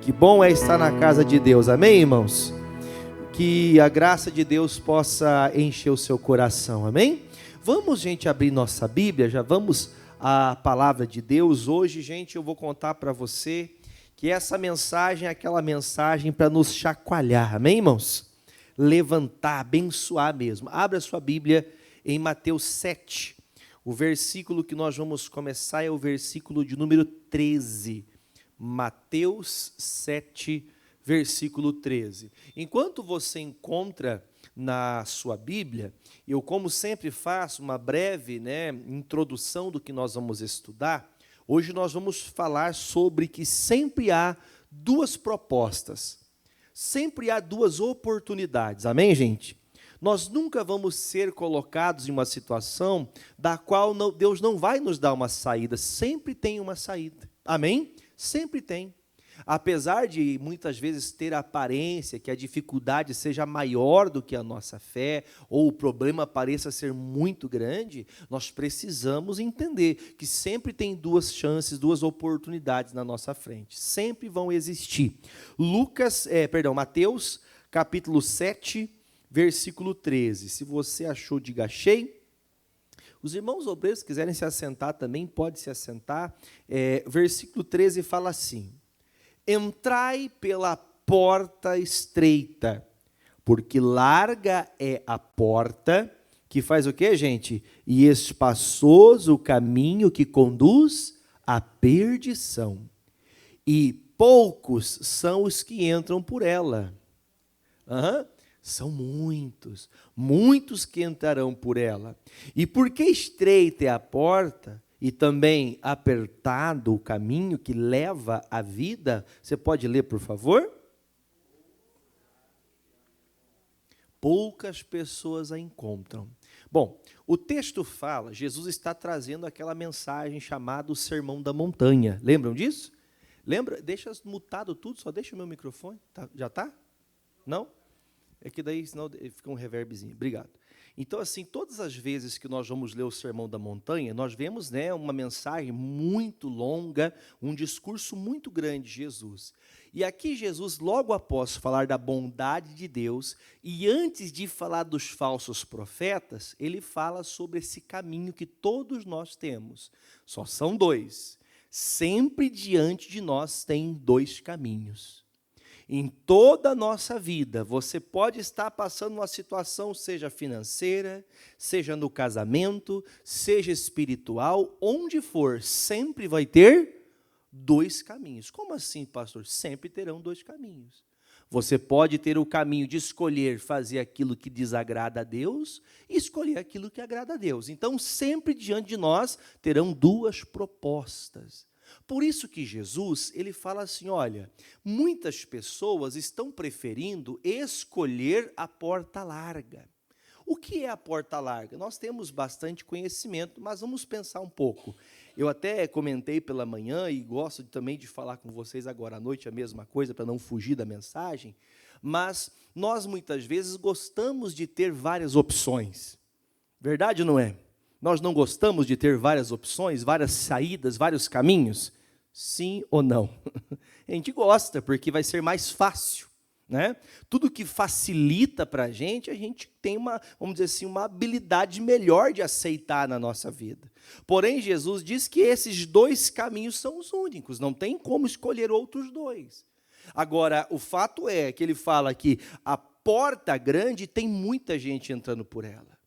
Que bom é estar na casa de Deus, amém, irmãos? Que a graça de Deus possa encher o seu coração, amém? Vamos, gente, abrir nossa Bíblia, já vamos à palavra de Deus. Hoje, gente, eu vou contar para você que essa mensagem é aquela mensagem para nos chacoalhar, amém, irmãos? Levantar, abençoar mesmo. Abra sua Bíblia em Mateus 7. O versículo que nós vamos começar é o versículo de número 13. Mateus 7, versículo 13. Enquanto você encontra na sua Bíblia, eu, como sempre faço, uma breve introdução do que nós vamos estudar. Hoje nós vamos falar sobre que sempre há duas propostas, sempre há duas oportunidades, amém, gente? Nós nunca vamos ser colocados em uma situação da qual Deus não vai nos dar uma saída, sempre tem uma saída, amém? Sempre tem. Apesar de muitas vezes ter a aparência que a dificuldade seja maior do que a nossa fé, ou o problema pareça ser muito grande, nós precisamos entender que sempre tem duas chances, duas oportunidades na nossa frente. Sempre vão existir. Mateus, capítulo 7, versículo 13. Se você achou, diga achei. Os irmãos obreiros, se quiserem se assentar também, pode se assentar. Versículo 13 fala assim: entrai pela porta estreita, porque larga é a porta, que faz o quê, gente? E espaçoso o caminho que conduz à perdição, e poucos são os que entram por ela. São muitos, muitos que entrarão por ela. E porque estreita é a porta, e também apertado o caminho que leva à vida, você pode ler, por favor? Poucas pessoas a encontram. Bom, o texto fala, Jesus está trazendo aquela mensagem chamada o Sermão da Montanha. Lembram disso? Lembra? Deixa mutado tudo, só deixa o meu microfone. Tá, já está? Não? É que daí, senão fica um reverbzinho. Obrigado. Então, assim, todas as vezes que nós vamos ler o Sermão da Montanha, nós vemos uma mensagem muito longa, um discurso muito grande de Jesus. E aqui Jesus, logo após falar da bondade de Deus, e antes de falar dos falsos profetas, ele fala sobre esse caminho que todos nós temos. Só são dois. Sempre diante de nós tem dois caminhos. Em toda a nossa vida, você pode estar passando uma situação, seja financeira, seja no casamento, seja espiritual, onde for, sempre vai ter dois caminhos. Como assim, pastor? Sempre terão dois caminhos. Você pode ter o caminho de escolher fazer aquilo que desagrada a Deus e escolher aquilo que agrada a Deus. Então, sempre diante de nós terão duas propostas. Por isso que Jesus, ele fala assim, olha, muitas pessoas estão preferindo escolher a porta larga. O que é a porta larga? Nós temos bastante conhecimento, mas vamos pensar um pouco. Eu até comentei pela manhã e gosto também de falar com vocês agora à noite a mesma coisa, para não fugir da mensagem, mas nós muitas vezes gostamos de ter várias opções. Verdade ou não é? Nós não gostamos de ter várias opções, várias saídas, vários caminhos? Sim ou não? A gente gosta, porque vai ser mais fácil, né? Tudo que facilita para a gente tem vamos dizer assim, uma habilidade melhor de aceitar na nossa vida. Porém, Jesus diz que esses dois caminhos são os únicos, não tem como escolher outros dois. Agora, o fato é que ele fala que a porta grande tem muita gente entrando por ela.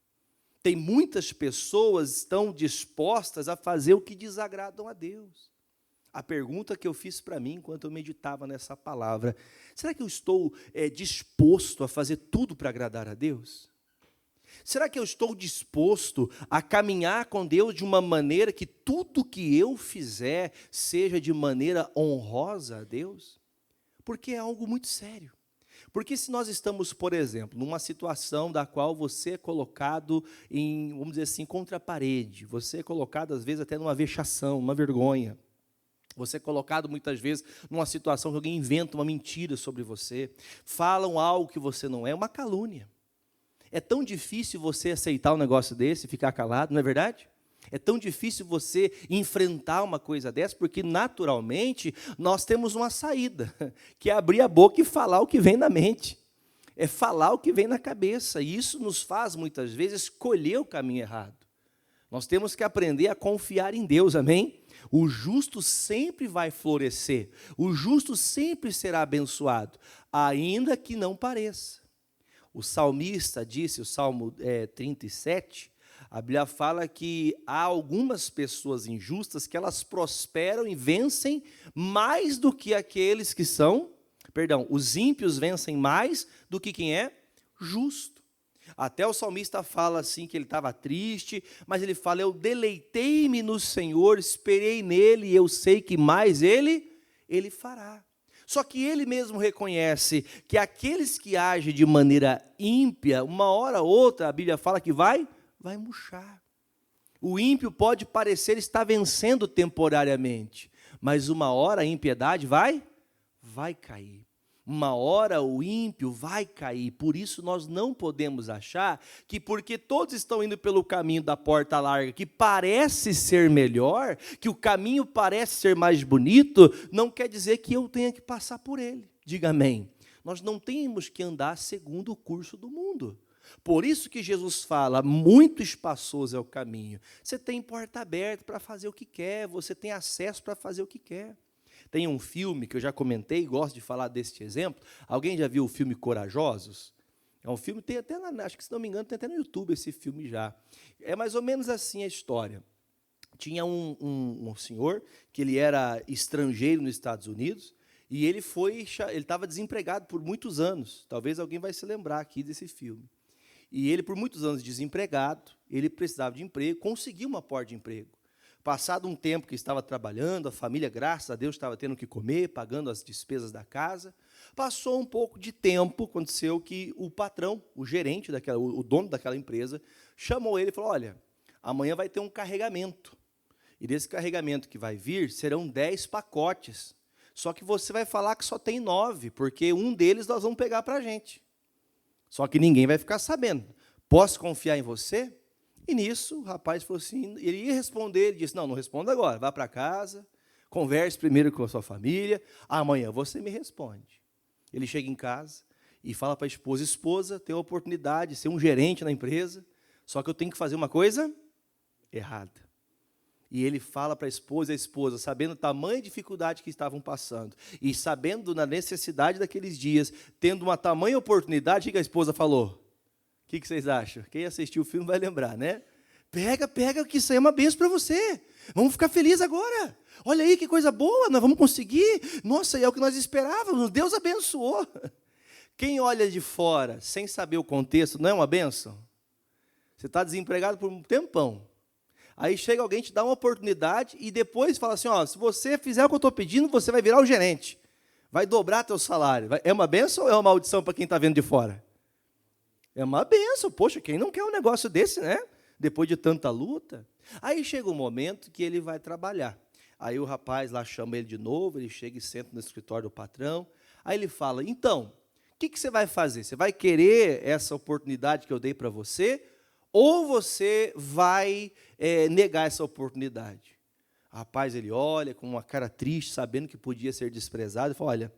Tem muitas pessoas que estão dispostas a fazer o que desagradam a Deus. A pergunta que eu fiz para mim enquanto eu meditava nessa palavra, será que eu estou disposto a fazer tudo para agradar a Deus? Será que eu estou disposto a caminhar com Deus de uma maneira que tudo que eu fizer seja de maneira honrosa a Deus? Porque é algo muito sério. Porque se nós estamos, por exemplo, numa situação da qual você é colocado vamos dizer assim, contra a parede, você é colocado às vezes até numa vexação, uma vergonha, você é colocado muitas vezes numa situação que alguém inventa uma mentira sobre você, falam algo que você não é, uma calúnia. É tão difícil você aceitar um negócio desse e ficar calado, não é verdade? É tão difícil você enfrentar uma coisa dessa, porque naturalmente nós temos uma saída, que é abrir a boca e falar o que vem na mente. É falar o que vem na cabeça, e isso nos faz, muitas vezes, escolher o caminho errado. Nós temos que aprender a confiar em Deus, amém? O justo sempre vai florescer, o justo sempre será abençoado, ainda que não pareça. O salmista disse, o Salmo 37, a Bíblia fala que há algumas pessoas injustas que elas prosperam e vencem mais do que aqueles que são, os ímpios vencem mais do que quem é justo. Até o salmista fala assim que ele estava triste, mas ele fala, eu deleitei-me no Senhor, esperei nele e eu sei que mais ele fará. Só que ele mesmo reconhece que aqueles que agem de maneira ímpia, uma hora ou outra, a Bíblia fala que vai murchar. O ímpio pode parecer estar vencendo temporariamente, mas uma hora a impiedade vai cair. Uma hora o ímpio vai cair. Por isso nós não podemos achar que porque todos estão indo pelo caminho da porta larga, que parece ser melhor, que o caminho parece ser mais bonito, não quer dizer que eu tenha que passar por ele. Diga amém. Nós não temos que andar segundo o curso do mundo. Por isso que Jesus fala, muito espaçoso é o caminho. Você tem porta aberta para fazer o que quer, você tem acesso para fazer o que quer. Tem um filme que eu já comentei, gosto de falar deste exemplo. Alguém já viu o filme Corajosos? É um filme, tem até lá, acho que se não me engano, tem até no YouTube esse filme já. É mais ou menos assim a história. Tinha um senhor que ele era estrangeiro nos Estados Unidos e ele estava desempregado por muitos anos. Talvez alguém vai se lembrar aqui desse filme. E ele, por muitos anos desempregado, ele precisava de emprego, conseguiu uma porta de emprego. Passado um tempo que estava trabalhando, a família, graças a Deus, estava tendo o que comer, pagando as despesas da casa. Passou um pouco de tempo, aconteceu que o patrão, o gerente, o dono daquela empresa, chamou ele e falou, olha, amanhã vai ter um carregamento. E desse carregamento que vai vir, serão 10 pacotes. Só que você vai falar que só tem 9, porque um deles nós vamos pegar para a gente. Só que ninguém vai ficar sabendo. Posso confiar em você? E nisso, o rapaz falou assim, ele ia responder, ele disse, não responda agora, vá para casa, converse primeiro com a sua família, amanhã você me responde. Ele chega em casa e fala para a esposa, tem a oportunidade de ser um gerente na empresa, só que eu tenho que fazer uma coisa errada. E ele fala para a esposa, sabendo a tamanha dificuldade que estavam passando, e sabendo da necessidade daqueles dias, tendo uma tamanha oportunidade, o que a esposa falou? O que vocês acham? Quem assistiu o filme vai lembrar, né? Pega, que isso aí é uma bênção para você. Vamos ficar felizes agora. Olha aí que coisa boa, nós vamos conseguir. Nossa, é o que nós esperávamos, Deus abençoou. Quem olha de fora, sem saber o contexto, não é uma bênção? Você está desempregado por um tempão. Aí chega alguém, te dá uma oportunidade e depois fala assim, se você fizer o que eu estou pedindo, você vai virar o gerente. Vai dobrar teu salário. É uma bênção ou é uma maldição para quem está vendo de fora? É uma bênção, poxa, quem não quer um negócio desse, né? Depois de tanta luta. Aí chega um momento que ele vai trabalhar. Aí o rapaz lá chama ele de novo, ele chega e senta no escritório do patrão. Aí ele fala, então, o que você vai fazer? Você vai querer essa oportunidade que eu dei para você? Ou você vai negar essa oportunidade? O rapaz, ele olha com uma cara triste, sabendo que podia ser desprezado, e fala, olha,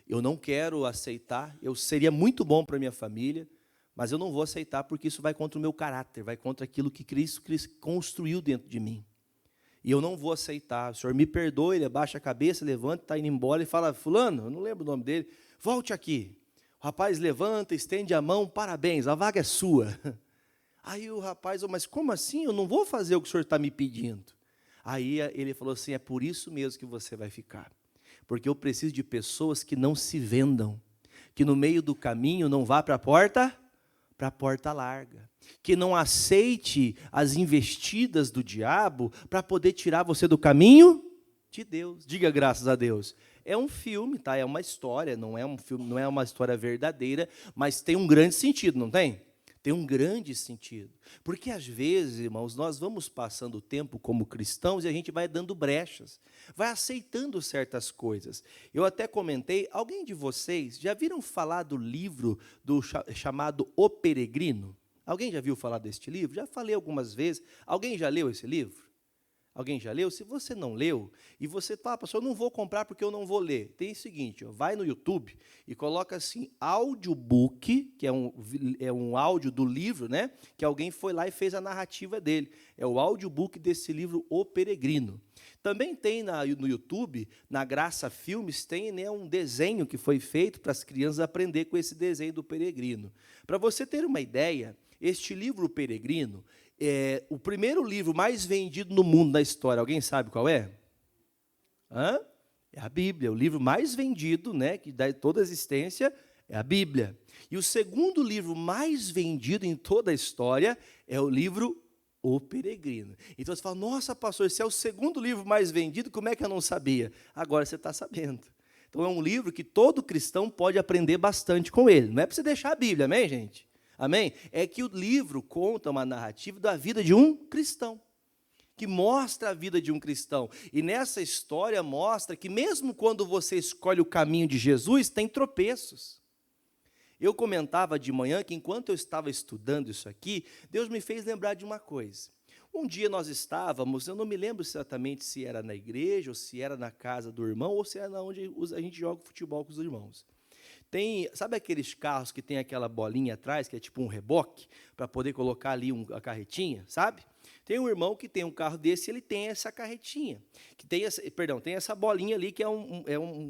eu não quero aceitar, eu seria muito bom para a minha família, mas eu não vou aceitar porque isso vai contra o meu caráter, vai contra aquilo que Cristo construiu dentro de mim. E eu não vou aceitar. O senhor me perdoe, ele abaixa a cabeça, levanta, está indo embora e fala, fulano, eu não lembro o nome dele, volte aqui. O rapaz levanta, estende a mão, parabéns, a vaga é sua. Aí o rapaz, mas como assim? Eu não vou fazer o que o senhor está me pedindo. Aí ele falou assim, é por isso mesmo que você vai ficar. Porque eu preciso de pessoas que não se vendam, que no meio do caminho não vá para a porta larga, que não aceite as investidas do diabo para poder tirar você do caminho de Deus. Diga graças a Deus. É um filme, tá? É uma história, não é um filme, não é uma história verdadeira, mas tem um grande sentido, não tem? Tem um grande sentido. Porque às vezes, irmãos, nós vamos passando o tempo como cristãos e a gente vai dando brechas, vai aceitando certas coisas. Eu até comentei, alguém de vocês já viram falar do livro chamado O Peregrino? Alguém já viu falar deste livro? Já falei algumas vezes. Alguém já leu esse livro? Alguém já leu? Se você não leu, e você fala, pastor, eu não vou comprar porque eu não vou ler. Tem o seguinte, ó, vai no YouTube e coloca assim, audiobook, que é um áudio do livro, né? Que alguém foi lá e fez a narrativa dele. É o audiobook desse livro, O Peregrino. Também tem no YouTube, na Graça Filmes, tem, né, um desenho que foi feito para as crianças aprender com esse desenho do peregrino. Para você ter uma ideia, este livro, O Peregrino, é o primeiro livro mais vendido no mundo da história. Alguém sabe qual é? É a Bíblia. O livro mais vendido, né, que dá toda a existência, é a Bíblia. E o segundo livro mais vendido em toda a história é o livro O Peregrino. Então você fala, nossa, pastor, esse é o segundo livro mais vendido, como é que eu não sabia? Agora você está sabendo. Então é um livro que todo cristão pode aprender bastante com ele. Não é para você deixar a Bíblia, amém, gente? Amém? É que o livro conta uma narrativa da vida de um cristão, que mostra a vida de um cristão. E nessa história mostra que mesmo quando você escolhe o caminho de Jesus, tem tropeços. Eu comentava de manhã que enquanto eu estava estudando isso aqui, Deus me fez lembrar de uma coisa. Um dia nós estávamos, eu não me lembro exatamente se era na igreja, ou se era na casa do irmão, ou se era onde a gente joga futebol com os irmãos. Sabe aqueles carros que tem aquela bolinha atrás, que é tipo um reboque, para poder colocar ali a carretinha, sabe? Tem um irmão que tem um carro desse, ele tem essa carretinha, que tem essa bolinha ali, que é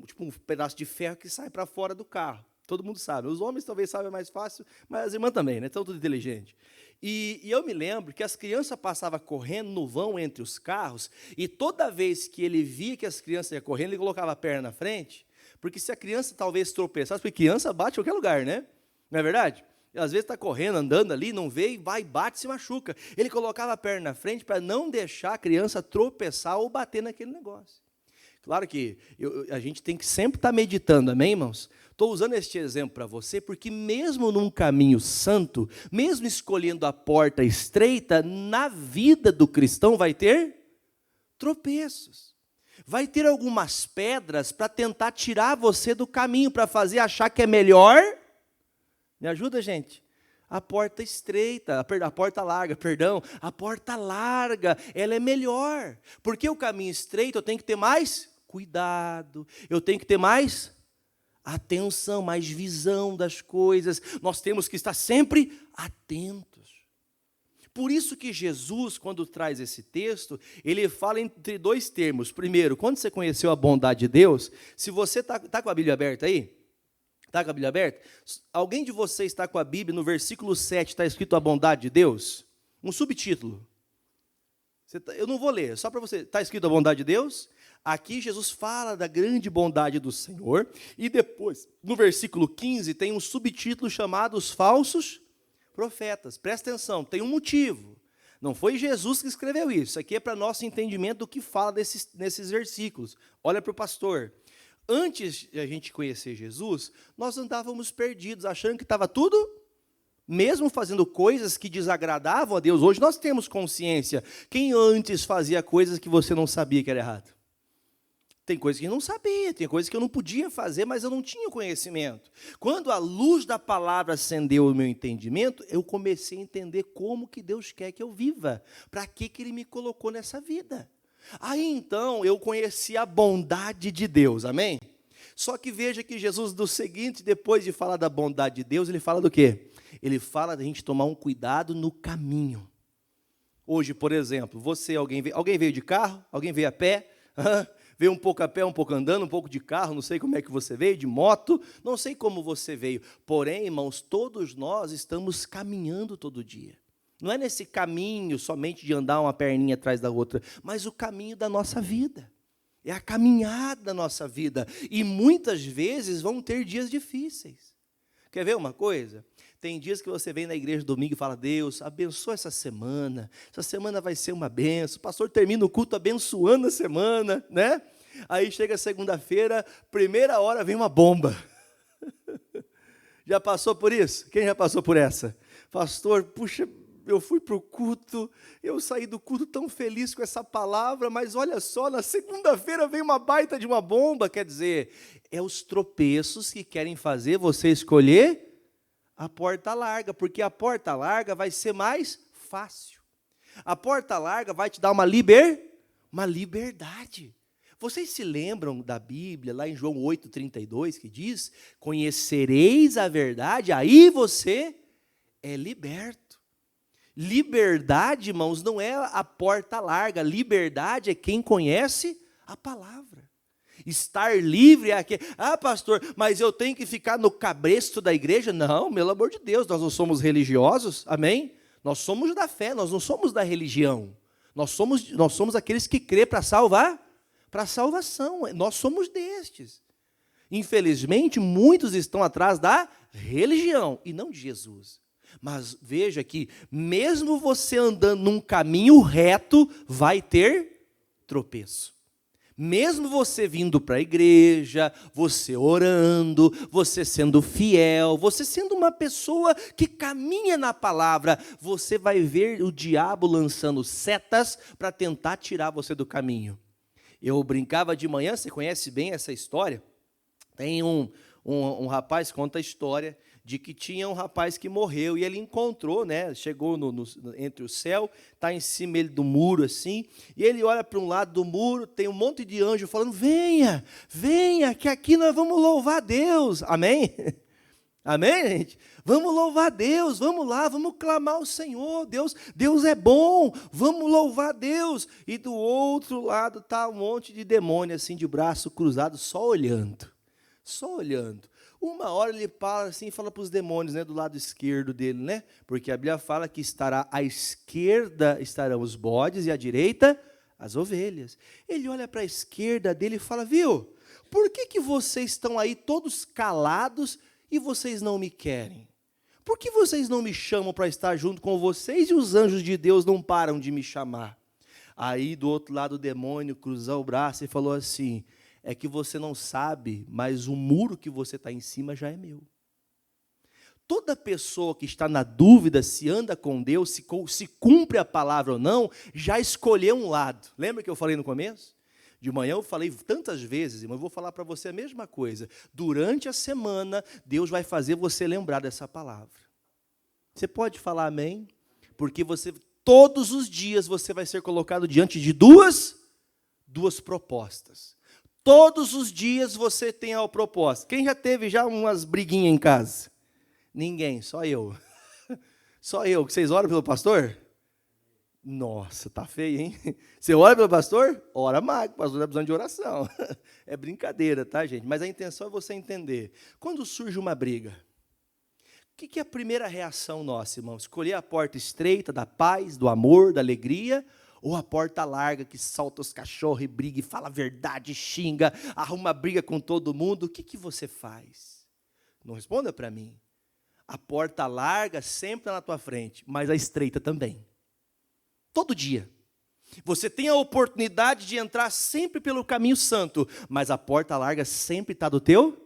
tipo um pedaço de ferro que sai para fora do carro. Todo mundo sabe. Os homens talvez saibam mais fácil, mas as irmãs também, né? Estão tudo inteligente. E eu me lembro que as crianças passavam correndo no vão entre os carros, e toda vez que ele via que as crianças iam correndo, ele colocava a perna na frente, porque se a criança talvez tropeçasse, porque criança bate em qualquer lugar, né? Não é verdade? Às vezes está correndo, andando ali, não vê, vai, bate, se machuca. Ele colocava a perna na frente para não deixar a criança tropeçar ou bater naquele negócio. Claro que a gente tem que sempre estar meditando, amém, irmãos? Estou usando este exemplo para você, porque mesmo num caminho santo, mesmo escolhendo a porta estreita, na vida do cristão vai ter tropeços. Vai ter algumas pedras para tentar tirar você do caminho, para fazer achar que é melhor. Me ajuda, gente? A porta estreita, a porta larga, a porta larga, ela é melhor. Porque o caminho estreito eu tenho que ter mais cuidado, eu tenho que ter mais atenção, mais visão das coisas. Nós temos que estar sempre atentos. Por isso que Jesus, quando traz esse texto, ele fala entre dois termos. Primeiro, quando você conheceu a bondade de Deus, se você está com a Bíblia aberta aí, está com a Bíblia aberta? Alguém de vocês está com a Bíblia, no versículo 7 está escrito a bondade de Deus? Um subtítulo. Eu não vou ler, só para você. Está escrito a bondade de Deus? Aqui Jesus fala da grande bondade do Senhor. E depois, no versículo 15, tem um subtítulo chamado Os Falsos Profetas. Presta atenção, tem um motivo. Não foi Jesus que escreveu isso. Isso aqui é para nosso entendimento do que fala nesses versículos. Olha para o pastor. Antes de a gente conhecer Jesus, nós andávamos perdidos, achando que estava tudo, mesmo fazendo coisas que desagradavam a Deus. Hoje nós temos consciência. Quem antes fazia coisas que você não sabia que era errado? Tem coisas que eu não sabia, tem coisas que eu não podia fazer, mas eu não tinha conhecimento. Quando a luz da palavra acendeu o meu entendimento, eu comecei a entender como que Deus quer que eu viva. Para que Ele me colocou nessa vida? Aí então eu conheci a bondade de Deus, amém? Só que veja que Jesus, do seguinte, depois de falar da bondade de Deus, ele fala do quê? Ele fala da gente tomar um cuidado no caminho. Hoje, por exemplo, alguém veio de carro? Alguém veio a pé? Veio um pouco a pé, um pouco andando, um pouco de carro, não sei como é que você veio, de moto, não sei como você veio. Porém, irmãos, todos nós estamos caminhando todo dia. Não é nesse caminho somente de andar uma perninha atrás da outra, mas o caminho da nossa vida. É a caminhada da nossa vida. E muitas vezes vão ter dias difíceis. Quer ver uma coisa? Tem dias que você vem na igreja domingo e fala, Deus, abençoa essa semana vai ser uma benção. O pastor termina o culto abençoando a semana, né? Aí chega segunda-feira, primeira hora vem uma bomba. Já passou por isso? Quem já passou por essa? Pastor, puxa, eu fui para o culto, eu saí do culto tão feliz com essa palavra, mas olha só, na segunda-feira vem uma baita de uma bomba. Quer dizer, é os tropeços que querem fazer você escolher A porta larga, porque a porta larga vai ser mais fácil. A porta larga vai te dar uma liberdade. Vocês se lembram da Bíblia, lá em João 8,32, que diz: conhecereis a verdade, aí você é liberto. Liberdade, irmãos, não é a porta larga. Liberdade é quem conhece a palavra. Estar livre é aquele... Ah, pastor, mas eu tenho que ficar no cabresto da igreja? Não, pelo amor de Deus, nós não somos religiosos, amém? Nós somos da fé, nós não somos da religião. Nós somos aqueles que crê para salvar, para a salvação. Nós somos destes. Infelizmente, muitos estão atrás da religião e não de Jesus. Mas veja que, mesmo você andando num caminho reto, vai ter tropeço. Mesmo você vindo para a igreja, você orando, você sendo fiel, você sendo uma pessoa que caminha na palavra, você vai ver o diabo lançando setas para tentar tirar você do caminho. Eu brincava de manhã, você conhece bem essa história? Tem um rapaz que conta a história de que tinha um rapaz que morreu e ele encontrou, né? Chegou entre o céu, está em cima ele do muro assim, e ele olha para um lado do muro, tem um monte de anjo falando: venha, venha, que aqui nós vamos louvar a Deus. Amém? Amém, gente? Vamos louvar a Deus, vamos lá, vamos clamar ao Senhor. Deus é bom, vamos louvar a Deus. E do outro lado está um monte de demônio assim, de braço cruzado, só olhando. Só olhando. Uma hora ele fala assim, fala para os demônios, né, do lado esquerdo dele, né? Porque a Bíblia fala que estará à esquerda estarão os bodes e à direita as ovelhas. Ele olha para a esquerda dele e fala: viu, por que vocês estão aí todos calados e vocês não me querem? Por que vocês não me chamam para estar junto com vocês e os anjos de Deus não param de me chamar? Aí do outro lado o demônio cruzou o braço e falou assim: é que você não sabe, mas o muro que você está em cima já é meu. Toda pessoa que está na dúvida se anda com Deus, se cumpre a palavra ou não, já escolheu um lado. Lembra que eu falei no começo? De manhã eu falei tantas vezes, mas eu vou falar para você a mesma coisa. Durante a semana, Deus vai fazer você lembrar dessa palavra. Você pode falar amém? Porque todos os dias você vai ser colocado diante de duas propostas. Todos os dias você tem a proposta. Quem já teve umas briguinhas em casa? Ninguém, só eu. Só eu. Vocês oram pelo pastor? Nossa, tá feio, hein? Você ora pelo pastor? Ora mais, o pastor está precisando de oração. É brincadeira, tá, gente? Mas a intenção é você entender. Quando surge uma briga, o que é a primeira reação nossa, irmão? Escolher a porta estreita da paz, do amor, da alegria, ou a porta larga que solta os cachorros e briga e fala a verdade, xinga, arruma briga com todo mundo? O que você faz? Não responda para mim. A porta larga sempre está na tua frente, mas a estreita também. Todo dia. Você tem a oportunidade de entrar sempre pelo caminho santo, mas a porta larga sempre está do teu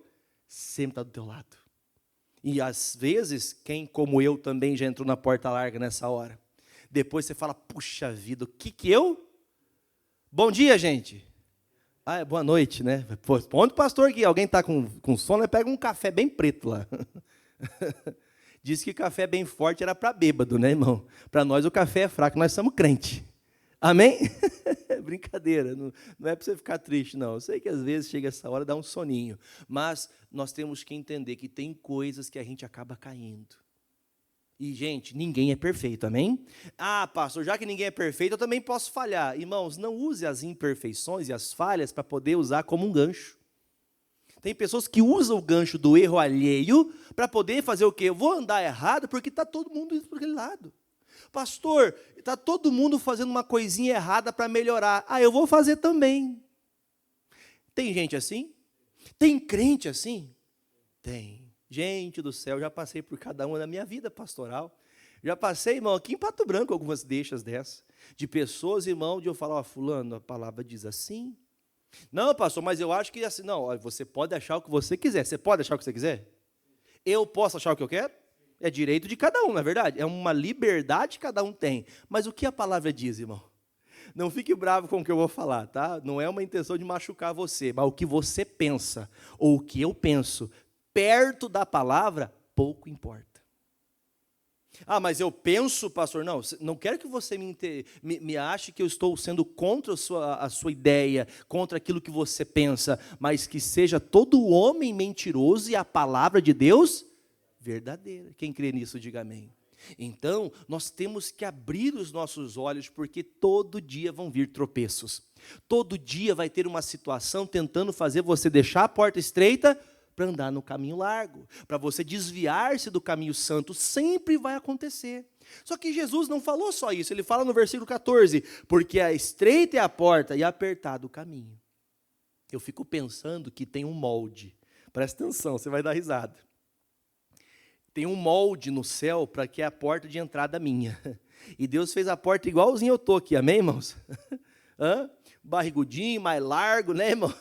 lado. E às vezes, quem como eu também já entrou na porta larga nessa hora, depois você fala: puxa vida, o que eu? Bom dia, gente. Boa noite, né? Responde o pastor aqui, alguém está com sono, pega um café bem preto lá. Diz que café bem forte era para bêbado, né, irmão? Para nós o café é fraco, nós somos crente. Amém? Brincadeira, não é para você ficar triste, não. Eu sei que às vezes chega essa hora, dá um soninho. Mas nós temos que entender que tem coisas que a gente acaba caindo. E, gente, ninguém é perfeito, amém? Pastor, já que ninguém é perfeito, eu também posso falhar. Irmãos, não use as imperfeições e as falhas para poder usar como um gancho. Tem pessoas que usam o gancho do erro alheio para poder fazer o quê? Eu vou andar errado porque está todo mundo indo para aquele lado. Pastor, está todo mundo fazendo uma coisinha errada para melhorar. Eu vou fazer também. Tem gente assim? Tem crente assim? Tem. Gente do céu, já passei por cada uma na minha vida pastoral. Já passei, irmão, aqui em Pato Branco, algumas deixas dessas. De pessoas, irmão, de eu falar: fulano, a palavra diz assim. Não, pastor, mas eu acho que assim. Não, você pode achar o que você quiser. Você pode achar o que você quiser? Eu posso achar o que eu quero? É direito de cada um, não é verdade? É uma liberdade que cada um tem. Mas o que a palavra diz, irmão? Não fique bravo com o que eu vou falar, tá? Não é uma intenção de machucar você, mas o que você pensa, ou o que eu penso, perto da palavra, pouco importa. Ah, mas eu penso, pastor, não quero que você me ache que eu estou sendo contra a sua ideia, contra aquilo que você pensa, mas que seja todo homem mentiroso e a palavra de Deus verdadeira. Quem crê nisso, diga amém. Então, nós temos que abrir os nossos olhos, porque todo dia vão vir tropeços. Todo dia vai ter uma situação tentando fazer você deixar a porta estreita para andar no caminho largo, para você desviar-se do caminho santo, sempre vai acontecer. Só que Jesus não falou só isso, ele fala no versículo 14, porque a estreita é a porta e apertado o caminho. Eu fico pensando que tem um molde, presta atenção, você vai dar risada. Tem um molde no céu para que é a porta de entrada minha. E Deus fez a porta igualzinho eu estou aqui, amém, irmãos? Barrigudinho, mais largo, né, irmão?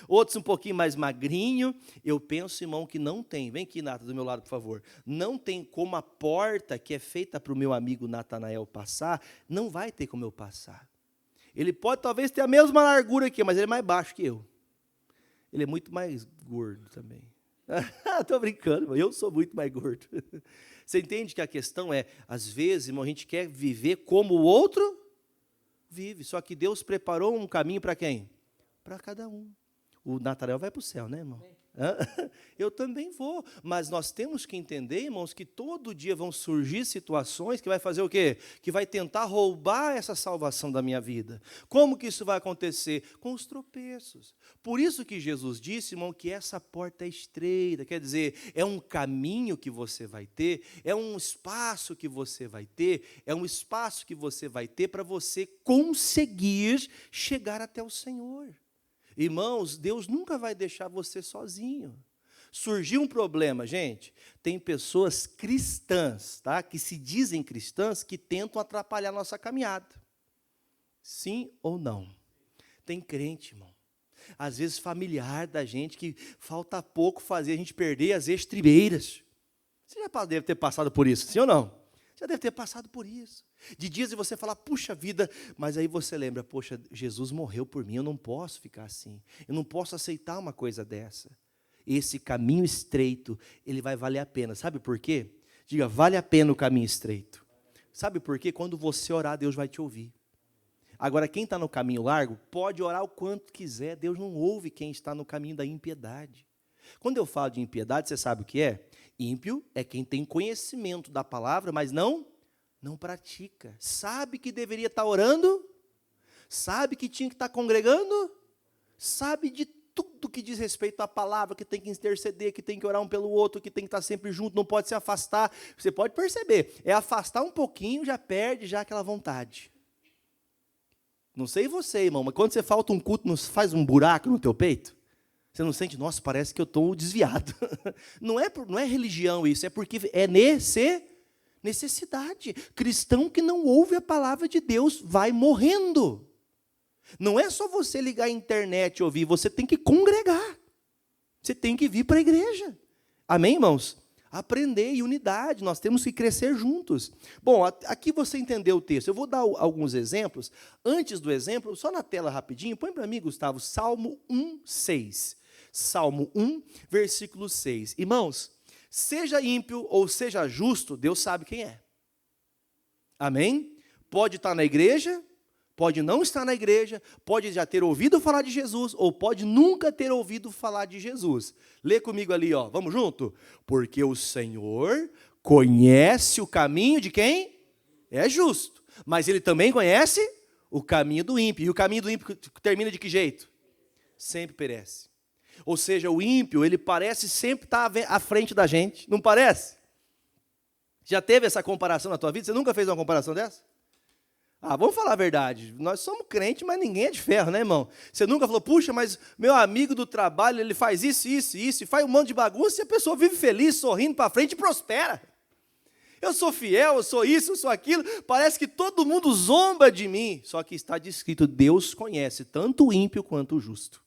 Outros um pouquinho mais magrinho. Eu penso, irmão, que não tem. Vem aqui, Nata, do meu lado, por favor. Não tem como a porta que é feita para o meu amigo Natanael passar, não vai ter como eu passar. Ele pode talvez ter a mesma largura aqui, mas ele é mais baixo que eu. Ele é muito mais gordo também. Estou brincando, irmão. Eu sou muito mais gordo. Você entende que a questão é, às vezes, irmão, a gente quer viver como o outro vive, só que Deus preparou um caminho para quem? Para cada um. O Natanael vai para o céu, né, irmão? Eu também vou, mas nós temos que entender, irmãos, que todo dia vão surgir situações que vai fazer o quê? Que vai tentar roubar essa salvação da minha vida. Como que isso vai acontecer? Com os tropeços. Por isso que Jesus disse, irmão, que essa porta é estreita, quer dizer, é um caminho que você vai ter, é um espaço que você vai ter, é um espaço que você vai ter para você conseguir chegar até o Senhor. Irmãos, Deus nunca vai deixar você sozinho. Surgiu um problema, gente, tem pessoas cristãs, tá, que se dizem cristãs, que tentam atrapalhar a nossa caminhada. Sim ou não? Tem crente, irmão. Às vezes familiar da gente, que falta pouco fazer a gente perder as estribeiras. Você já deve ter passado por isso, sim ou não? Já deve ter passado por isso. De dias de você falar, puxa vida, mas aí você lembra, poxa, Jesus morreu por mim, eu não posso ficar assim. Eu não posso aceitar uma coisa dessa. Esse caminho estreito, ele vai valer a pena. Sabe por quê? Diga, vale a pena o caminho estreito. Sabe por quê? Quando você orar, Deus vai te ouvir. Agora, quem está no caminho largo, pode orar o quanto quiser. Deus não ouve quem está no caminho da impiedade. Quando eu falo de impiedade, você sabe o que é? Ímpio é quem tem conhecimento da palavra, mas não pratica. Sabe que deveria estar orando, sabe que tinha que estar congregando, sabe de tudo que diz respeito à palavra, que tem que interceder, que tem que orar um pelo outro, que tem que estar sempre junto, não pode se afastar. Você pode perceber, é afastar um pouquinho, já perde já aquela vontade. Não sei você, irmão, mas quando você falta um culto, não faz um buraco no teu peito? Você não sente, nossa, parece que eu estou desviado. Não é religião isso, é porque é necessidade. Cristão que não ouve a palavra de Deus vai morrendo. Não é só você ligar a internet e ouvir, você tem que congregar. Você tem que vir para a igreja. Amém, irmãos? Aprender em unidade, nós temos que crescer juntos. Bom, aqui você entendeu o texto. Eu vou dar alguns exemplos. Antes do exemplo, só na tela rapidinho, põe para mim, Gustavo, Salmo 1:6. Salmo 1, versículo 6. Irmãos, seja ímpio ou seja justo, Deus sabe quem é. Amém? Pode estar na igreja, pode não estar na igreja, pode já ter ouvido falar de Jesus, ou pode nunca ter ouvido falar de Jesus. Lê comigo ali, ó. Vamos junto? Porque o Senhor conhece o caminho de quem é justo, mas Ele também conhece o caminho do ímpio. E o caminho do ímpio termina de que jeito? Sempre perece. Ou seja, o ímpio, ele parece sempre estar à frente da gente, não parece? Já teve essa comparação na tua vida? Você nunca fez uma comparação dessa? Vamos falar a verdade, nós somos crentes, mas ninguém é de ferro, né, irmão? Você nunca falou, puxa, mas meu amigo do trabalho, ele faz isso, e faz um monte de bagunça, e a pessoa vive feliz, sorrindo para frente e prospera. Eu sou fiel, eu sou isso, eu sou aquilo, parece que todo mundo zomba de mim. Só que está descrito, Deus conhece tanto o ímpio quanto o justo.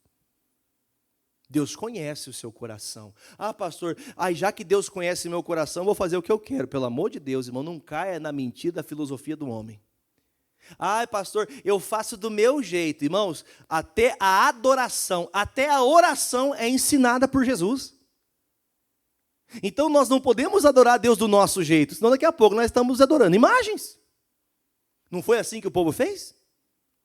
Deus conhece o seu coração. Pastor, já que Deus conhece meu coração, vou fazer o que eu quero. Pelo amor de Deus, irmão, não caia na mentira da filosofia do homem. Pastor, eu faço do meu jeito. Irmãos, até a adoração, até a oração é ensinada por Jesus. Então nós não podemos adorar a Deus do nosso jeito, senão daqui a pouco nós estamos adorando imagens. Não foi assim que o povo fez?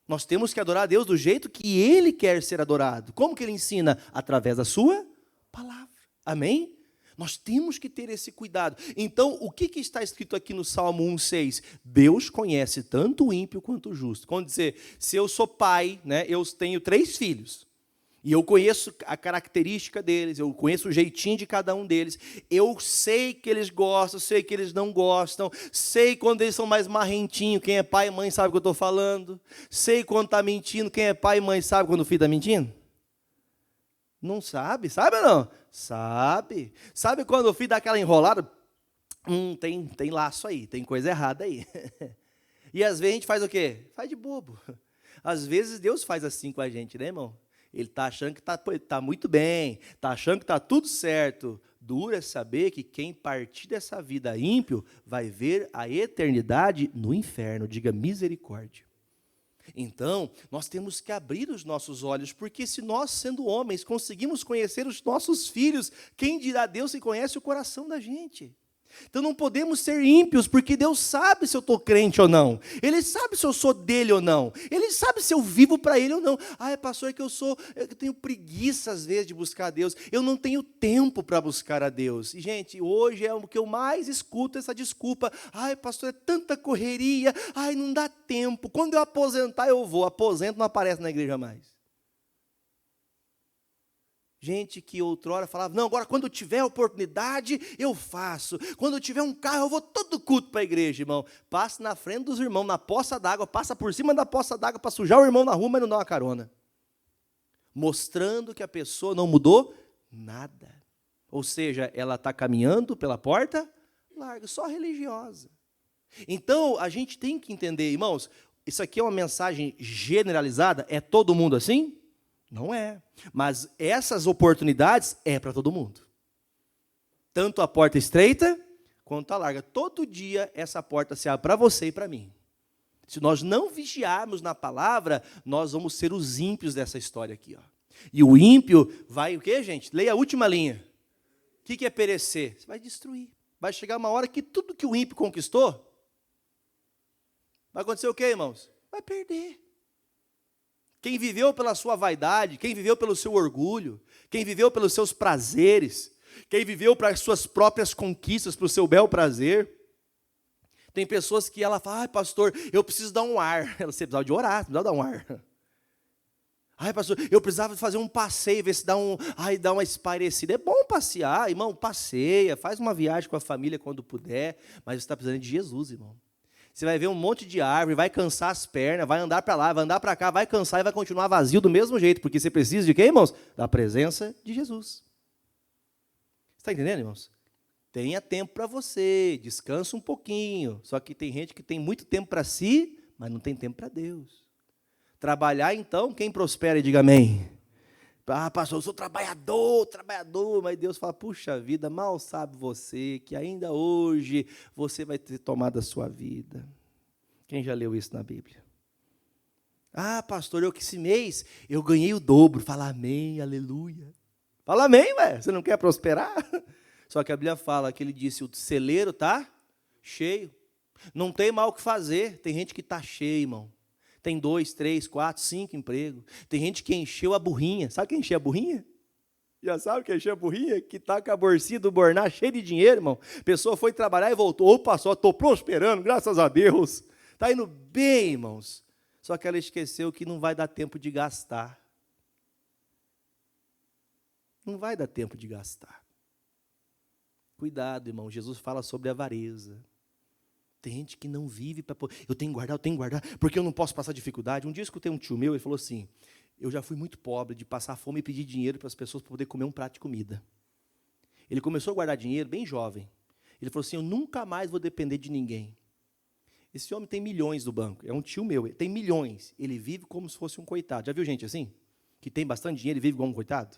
Nós temos que adorar a Deus do jeito que Ele quer ser adorado. Como que Ele ensina? Através da sua palavra. Amém? Nós temos que ter esse cuidado. Então, o que está escrito aqui no Salmo 1,6? Deus conhece tanto o ímpio quanto o justo. Quando dizer, se eu sou pai, né, eu tenho 3 filhos, e eu conheço a característica deles, eu conheço o jeitinho de cada um deles, eu sei que eles gostam, sei que eles não gostam, sei quando eles são mais marrentinhos, quem é pai e mãe sabe o que eu estou falando, sei quando está mentindo, quem é pai e mãe sabe quando o filho está mentindo? Não sabe? Sabe ou não? Sabe. Sabe quando o filho dá aquela enrolada? Tem laço aí, tem coisa errada aí. E às vezes a gente faz o quê? Faz de bobo. Às vezes Deus faz assim com a gente, né, irmão? Ele está achando que está muito bem, está achando que está tudo certo. Duro é saber que quem partir dessa vida ímpio vai ver a eternidade no inferno. Diga misericórdia. Então, nós temos que abrir os nossos olhos, porque se nós, sendo homens, conseguimos conhecer os nossos filhos, quem dirá Deus se conhece o coração da gente? Então não podemos ser ímpios, porque Deus sabe se eu estou crente ou não. Ele sabe se eu sou dele ou não. Ele sabe se eu vivo para ele ou não. Pastor, é que eu tenho preguiça às vezes de buscar a Deus. Eu não tenho tempo para buscar a Deus. E, gente, hoje é o que eu mais escuto, essa desculpa. Pastor, é tanta correria. Não dá tempo. Quando eu aposentar, eu vou. Aposento, não aparece na igreja mais. Gente que outrora falava, não, agora quando eu tiver oportunidade, eu faço. Quando eu tiver um carro, eu vou todo culto para a igreja, irmão. Passa na frente dos irmãos, na poça d'água, passa por cima da poça d'água para sujar o irmão na rua, mas não dá uma carona. Mostrando que a pessoa não mudou nada. Ou seja, ela está caminhando pela porta larga, só religiosa. Então, a gente tem que entender, irmãos, isso aqui é uma mensagem generalizada, é todo mundo assim? Não é. Mas essas oportunidades é para todo mundo. Tanto a porta estreita quanto a larga. Todo dia essa porta se abre para você e para mim. Se nós não vigiarmos na palavra, nós vamos ser os ímpios dessa história aqui. E o ímpio vai o quê, gente? Leia a última linha. O que é perecer? Você vai destruir. Vai chegar uma hora que tudo que o ímpio conquistou, vai acontecer o quê, irmãos? Vai perder. Quem viveu pela sua vaidade, quem viveu pelo seu orgulho, quem viveu pelos seus prazeres, quem viveu para as suas próprias conquistas, para o seu bel prazer. Tem pessoas que ela fala, pastor, eu preciso dar um ar. Você precisava de orar, você precisava dar um ar. Pastor, eu precisava fazer um passeio, ver se dá uma espairecida. É bom passear, irmão, passeia, faz uma viagem com a família quando puder, mas você está precisando de Jesus, irmão. Você vai ver um monte de árvore, vai cansar as pernas, vai andar para lá, vai andar para cá, vai cansar e vai continuar vazio do mesmo jeito, porque você precisa de quê, irmãos? Da presença de Jesus. Você está entendendo, irmãos? Tenha tempo para você, descansa um pouquinho. Só que tem gente que tem muito tempo para si, mas não tem tempo para Deus. Trabalhar, então, quem prospera, diga amém. Pastor, eu sou trabalhador, mas Deus fala, puxa vida, mal sabe você, que ainda hoje você vai ter tomado a sua vida. Quem já leu isso na Bíblia? Pastor, que esse mês eu ganhei o dobro. Fala amém, aleluia. Fala amém, ué, você não quer prosperar? Só que a Bíblia fala que ele disse, o celeiro está cheio. Não tem mal o que fazer, tem gente que está cheia, irmão. Tem 2, 3, 4, 5 empregos. Tem gente que encheu a burrinha. Sabe quem encheu a burrinha? Já sabe quem encheu a burrinha? Que está com a bolsinha do Borná cheia de dinheiro, irmão. A pessoa foi trabalhar e voltou. Opa, só estou prosperando, graças a Deus. Está indo bem, irmãos. Só que ela esqueceu que não vai dar tempo de gastar. Não vai dar tempo de gastar. Cuidado, irmão. Jesus fala sobre a avareza. Tem gente que não vive para... Eu tenho que guardar, porque eu não posso passar dificuldade. Um dia eu escutei um tio meu, ele falou assim, eu já fui muito pobre de passar fome e pedir dinheiro para as pessoas para poder comer um prato de comida. Ele começou a guardar dinheiro bem jovem. Ele falou assim, eu nunca mais vou depender de ninguém. Esse homem tem milhões no banco, é um tio meu, tem milhões. Ele vive como se fosse um coitado. Já viu gente assim? Que tem bastante dinheiro e vive como um coitado?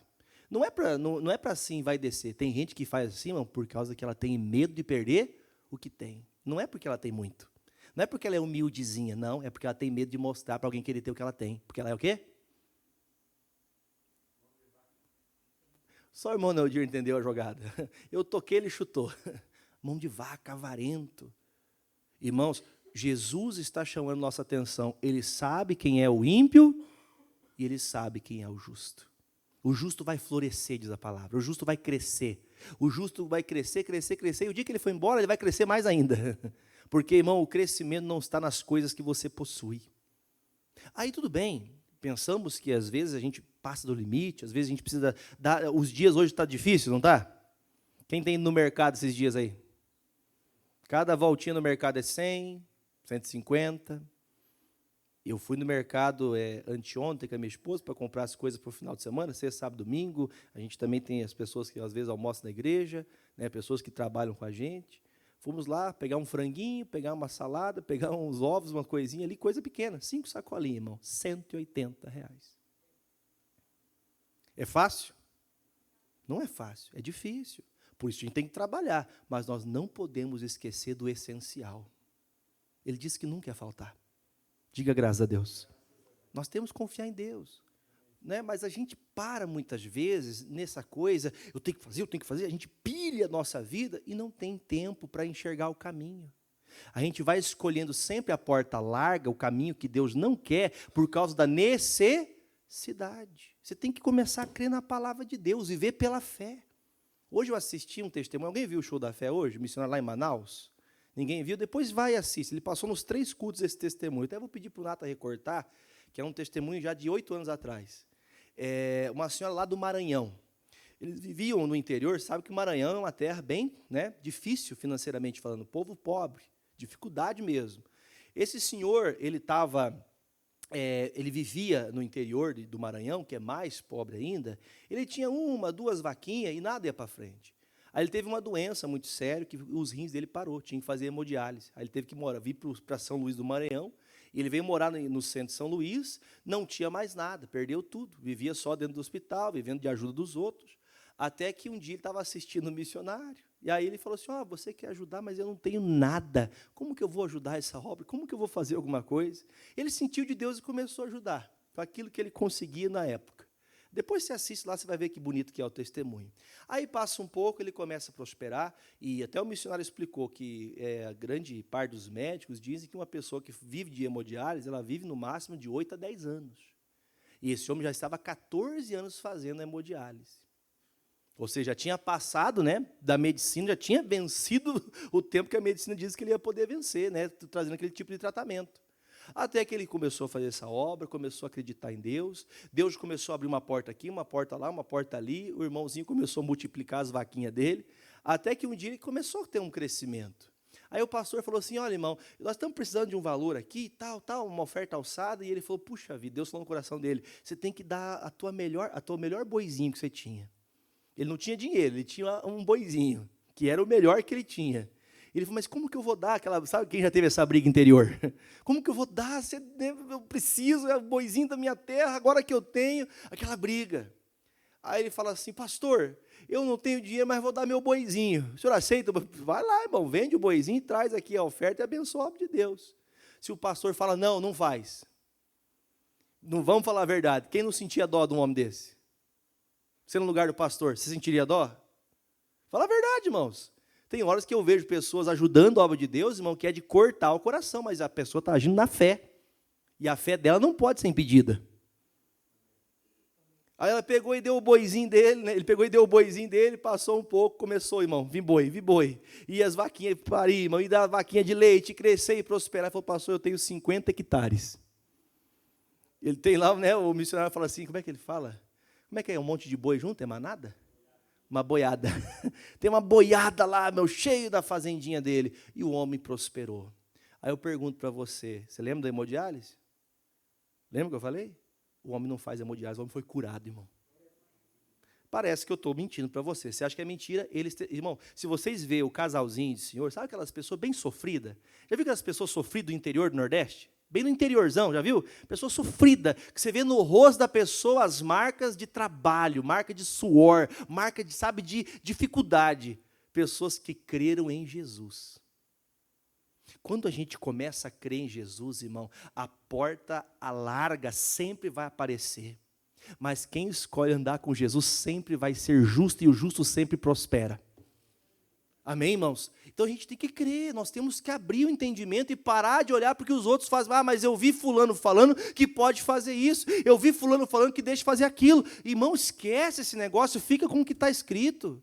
Não é para assim vai descer. Tem gente que faz assim, irmão, por causa que ela tem medo de perder o que tem. Não é porque ela tem muito. Não é porque ela é humildezinha, não. É porque ela tem medo de mostrar para alguém querer ter o que ela tem. Porque ela é o quê? Só o irmão Neodir entendeu a jogada. Eu toquei, ele chutou. Mão de vaca, avarento. Irmãos, Jesus está chamando nossa atenção. Ele sabe quem é o ímpio e ele sabe quem é o justo. O justo vai florescer, diz a palavra. O justo vai crescer. O justo vai crescer, crescer, crescer. E o dia que ele for embora, ele vai crescer mais ainda. Porque, irmão, o crescimento não está nas coisas que você possui. Aí tudo bem. Pensamos que às vezes a gente passa do limite, às vezes a gente precisa dar. Os dias hoje está difícil, não está? Quem tem ido no mercado esses dias aí? Cada voltinha no mercado é 100, 150. Eu fui no mercado anteontem com a minha esposa para comprar as coisas para o final de semana, sexta, sábado, domingo. A gente também tem as pessoas que às vezes almoçam na igreja, né, pessoas que trabalham com a gente. Fomos lá pegar um franguinho, pegar uma salada, pegar uns ovos, uma coisinha ali, coisa pequena, 5 sacolinhas, irmão, R$ 180. É fácil? Não é fácil, é difícil. Por isso a gente tem que trabalhar, mas nós não podemos esquecer do essencial. Ele disse que nunca ia faltar. Diga graças a Deus. Nós temos que confiar em Deus. Né? Mas a gente para muitas vezes nessa coisa, eu tenho que fazer, a gente pilha a nossa vida e não tem tempo para enxergar o caminho. A gente vai escolhendo sempre a porta larga, o caminho que Deus não quer, por causa da necessidade. Você tem que começar a crer na palavra de Deus, viver pela fé. Hoje eu assisti um testemunho, alguém viu o show da fé hoje, missionário lá em Manaus? Ninguém viu? Depois vai e assiste. Ele passou nos 3 cultos esse testemunho. Até vou pedir para o Nata recortar, que é um testemunho já de 8 anos atrás. Uma senhora lá do Maranhão. Eles viviam no interior, sabe que o Maranhão é uma terra bem, né, difícil financeiramente falando, povo pobre, dificuldade mesmo. Esse senhor, ele vivia no interior do Maranhão, que é mais pobre ainda. Ele tinha 1, 2 vaquinhas e nada ia para frente. Aí ele teve uma doença muito séria, que os rins dele parou, tinha que fazer hemodiálise. Aí ele teve que vir para São Luís do Maranhão, e ele veio morar no centro de São Luís, não tinha mais nada, perdeu tudo, vivia só dentro do hospital, vivendo de ajuda dos outros, até que um dia ele estava assistindo um missionário, e aí ele falou assim, você quer ajudar, mas eu não tenho nada, como que eu vou ajudar essa obra, como que eu vou fazer alguma coisa? Ele sentiu de Deus e começou a ajudar, com aquilo que ele conseguia na época. Depois você assiste lá, você vai ver que bonito que é o testemunho. Aí passa um pouco, ele começa a prosperar, e até o missionário explicou que a grande parte dos médicos dizem que uma pessoa que vive de hemodiálise, ela vive no máximo de 8 a 10 anos. E esse homem já estava há 14 anos fazendo hemodiálise. Ou seja, já tinha passado, né, da medicina, já tinha vencido o tempo que a medicina diz que ele ia poder vencer, né, trazendo aquele tipo de tratamento. Até que ele começou a fazer essa obra, começou a acreditar em Deus, Deus começou a abrir uma porta aqui, uma porta lá, uma porta ali, o irmãozinho começou a multiplicar as vaquinhas dele, até que um dia ele começou a ter um crescimento. Aí o pastor falou assim, olha, irmão, nós estamos precisando de um valor aqui, tal, uma oferta alçada, e ele falou, puxa vida, Deus falou no coração dele, você tem que dar a tua melhor boizinho que você tinha. Ele não tinha dinheiro, ele tinha um boizinho, que era o melhor que ele tinha. Ele falou, mas como que eu vou dar aquela... Sabe quem já teve essa briga interior? Como que eu vou dar? Eu preciso, é o boizinho da minha terra, agora que eu tenho, aquela briga. Aí ele fala assim, pastor, eu não tenho dinheiro, mas vou dar meu boizinho. O senhor aceita? Vai lá, irmão, vende o boizinho, traz aqui a oferta e abençoa a obra de Deus. Se o pastor fala, não faz. Não vamos falar a verdade. Quem não sentia dó de um homem desse? Você no lugar do pastor, você sentiria dó? Fala a verdade, irmãos. Tem horas que eu vejo pessoas ajudando a obra de Deus, irmão, que é de cortar o coração, mas a pessoa está agindo na fé. E a fé dela não pode ser impedida. Aí ela pegou e deu o boizinho dele, né? Ele pegou e deu o boizinho dele, passou um pouco, começou, irmão, vi boi. E as vaquinhas pariam, irmão, e da vaquinha de leite, crescer e prosperar. Ele falou, pastor, eu tenho 50 hectares. Ele tem lá, né, o missionário fala assim, como é que ele fala? Como é que é, um monte de boi junto, é manada? Uma boiada. Tem uma boiada lá, meu, cheio da fazendinha dele. E o homem prosperou. Aí eu pergunto para você, você lembra da hemodiálise? Lembra que eu falei? O homem não faz hemodiálise, o homem foi curado, irmão. Parece que eu estou mentindo para você. Você acha que é mentira? Irmão, se vocês verem o casalzinho de senhor, sabe aquelas pessoas bem sofridas? Já viu aquelas pessoas sofridas do interior do Nordeste? Bem no interiorzão, já viu? Pessoa sofrida, que você vê no rosto da pessoa as marcas de trabalho, marca de suor, marca de, sabe, de dificuldade. Pessoas que creram em Jesus. Quando a gente começa a crer em Jesus, irmão, a porta larga sempre vai aparecer. Mas quem escolhe andar com Jesus sempre vai ser justo e o justo sempre prospera. Amém, irmãos? Então a gente tem que crer, nós temos que abrir o entendimento e parar de olhar porque os outros fazem. Ah, mas eu vi fulano falando que pode fazer isso, eu vi fulano falando que deixa de fazer aquilo. Irmão, esquece esse negócio, fica com o que está escrito.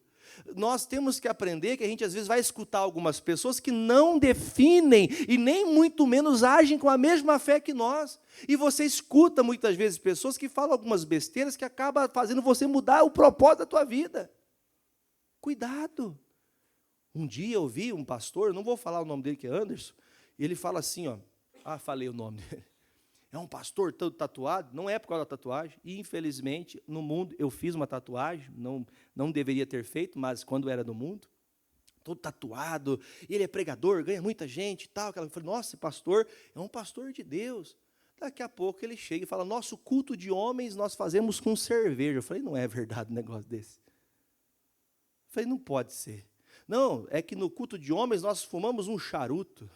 Nós temos que aprender que a gente às vezes vai escutar algumas pessoas que não definem e nem muito menos agem com a mesma fé que nós. E você escuta muitas vezes pessoas que falam algumas besteiras que acabam fazendo você mudar o propósito da tua vida. Cuidado. Um dia eu vi um pastor, não vou falar o nome dele, que é Anderson, e ele fala assim, ó, falei o nome dele. É um pastor todo tatuado, não é por causa da tatuagem, e infelizmente, no mundo, eu fiz uma tatuagem, não deveria ter feito, mas quando era no mundo, todo tatuado, ele é pregador, ganha muita gente e tal. Eu falei, nossa, esse pastor é um pastor de Deus. Daqui a pouco ele chega e fala, nosso culto de homens nós fazemos com cerveja. Eu falei, não é verdade um negócio desse. Eu falei, não pode ser. Não, é que no culto de homens nós fumamos um charuto.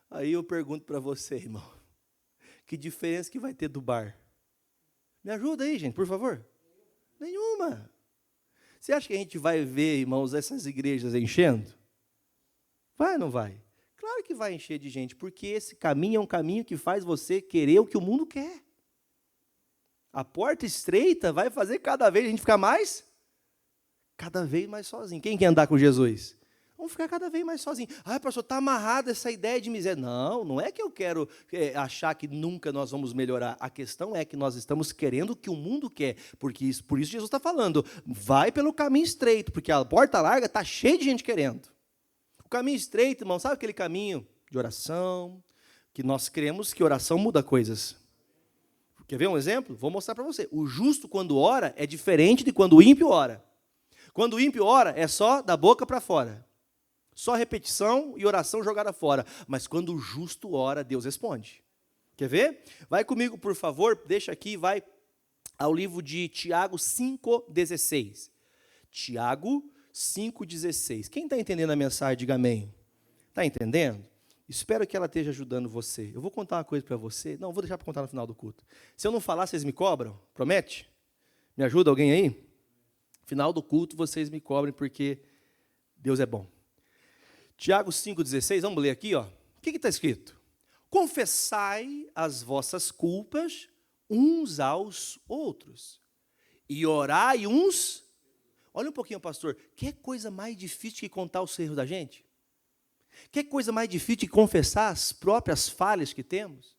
Aí eu pergunto para você, irmão, que diferença que vai ter do bar? Me ajuda aí, gente, por favor. Nenhuma. Você acha que a gente vai ver, irmãos, essas igrejas enchendo? Vai ou não vai? Claro que vai encher de gente, porque esse caminho é um caminho que faz você querer o que o mundo quer. A porta estreita vai fazer cada vez a gente ficar cada vez mais sozinho. Quem quer andar com Jesus? Vamos ficar cada vez mais sozinho. Pastor, está amarrada essa ideia de miséria. Não é que eu quero achar que nunca nós vamos melhorar. A questão é que nós estamos querendo o que o mundo quer. Por isso Jesus está falando, vai pelo caminho estreito, porque a porta larga está cheia de gente querendo. O caminho estreito, irmão, sabe aquele caminho de oração, que nós cremos que oração muda coisas. Quer ver um exemplo? Vou mostrar para você. O justo, quando ora, é diferente de quando o ímpio ora. Quando o ímpio ora, é só da boca para fora. Só repetição e oração jogada fora. Mas quando o justo ora, Deus responde. Quer ver? Vai comigo, por favor, deixa aqui, vai ao livro de Tiago 5,16. Tiago 5,16. Quem está entendendo a mensagem, diga amém. Está entendendo? Espero que ela esteja ajudando você. Eu vou contar uma coisa para você. Não, vou deixar para contar no final do culto. Se eu não falar, vocês me cobram? Promete? Me ajuda alguém aí? Final do culto, vocês me cobrem, porque Deus é bom. Tiago 5,16, vamos ler aqui, ó. O que está escrito? Confessai as vossas culpas uns aos outros, e orai uns. Olha um pouquinho, pastor. Que coisa mais difícil que contar os erros da gente? Que coisa mais difícil que confessar as próprias falhas que temos?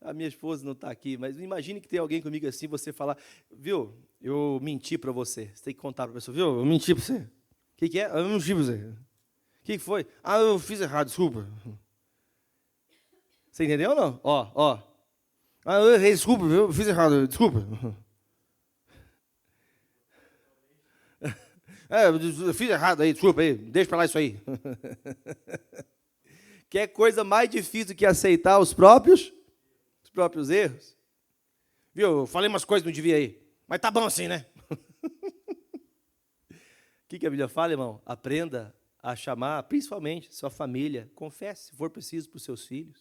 A minha esposa não está aqui, mas imagine que tem alguém comigo assim, você falar, viu, eu menti para você. Você tem que contar para a pessoa, viu, eu menti para você. O que é? Eu menti para você. O que foi? Eu fiz errado, desculpa. Você entendeu ou não? Ó. Eu errei, desculpa, viu, eu fiz errado, desculpa. Eu fiz errado aí, desculpa aí, deixa para lá isso aí. Que coisa mais difícil que aceitar os próprios erros. Viu, eu falei umas coisas que não devia aí, mas tá bom assim, né? O que a Bíblia fala, irmão? Aprenda a chamar, principalmente, sua família. Confesse, se for preciso, para os seus filhos,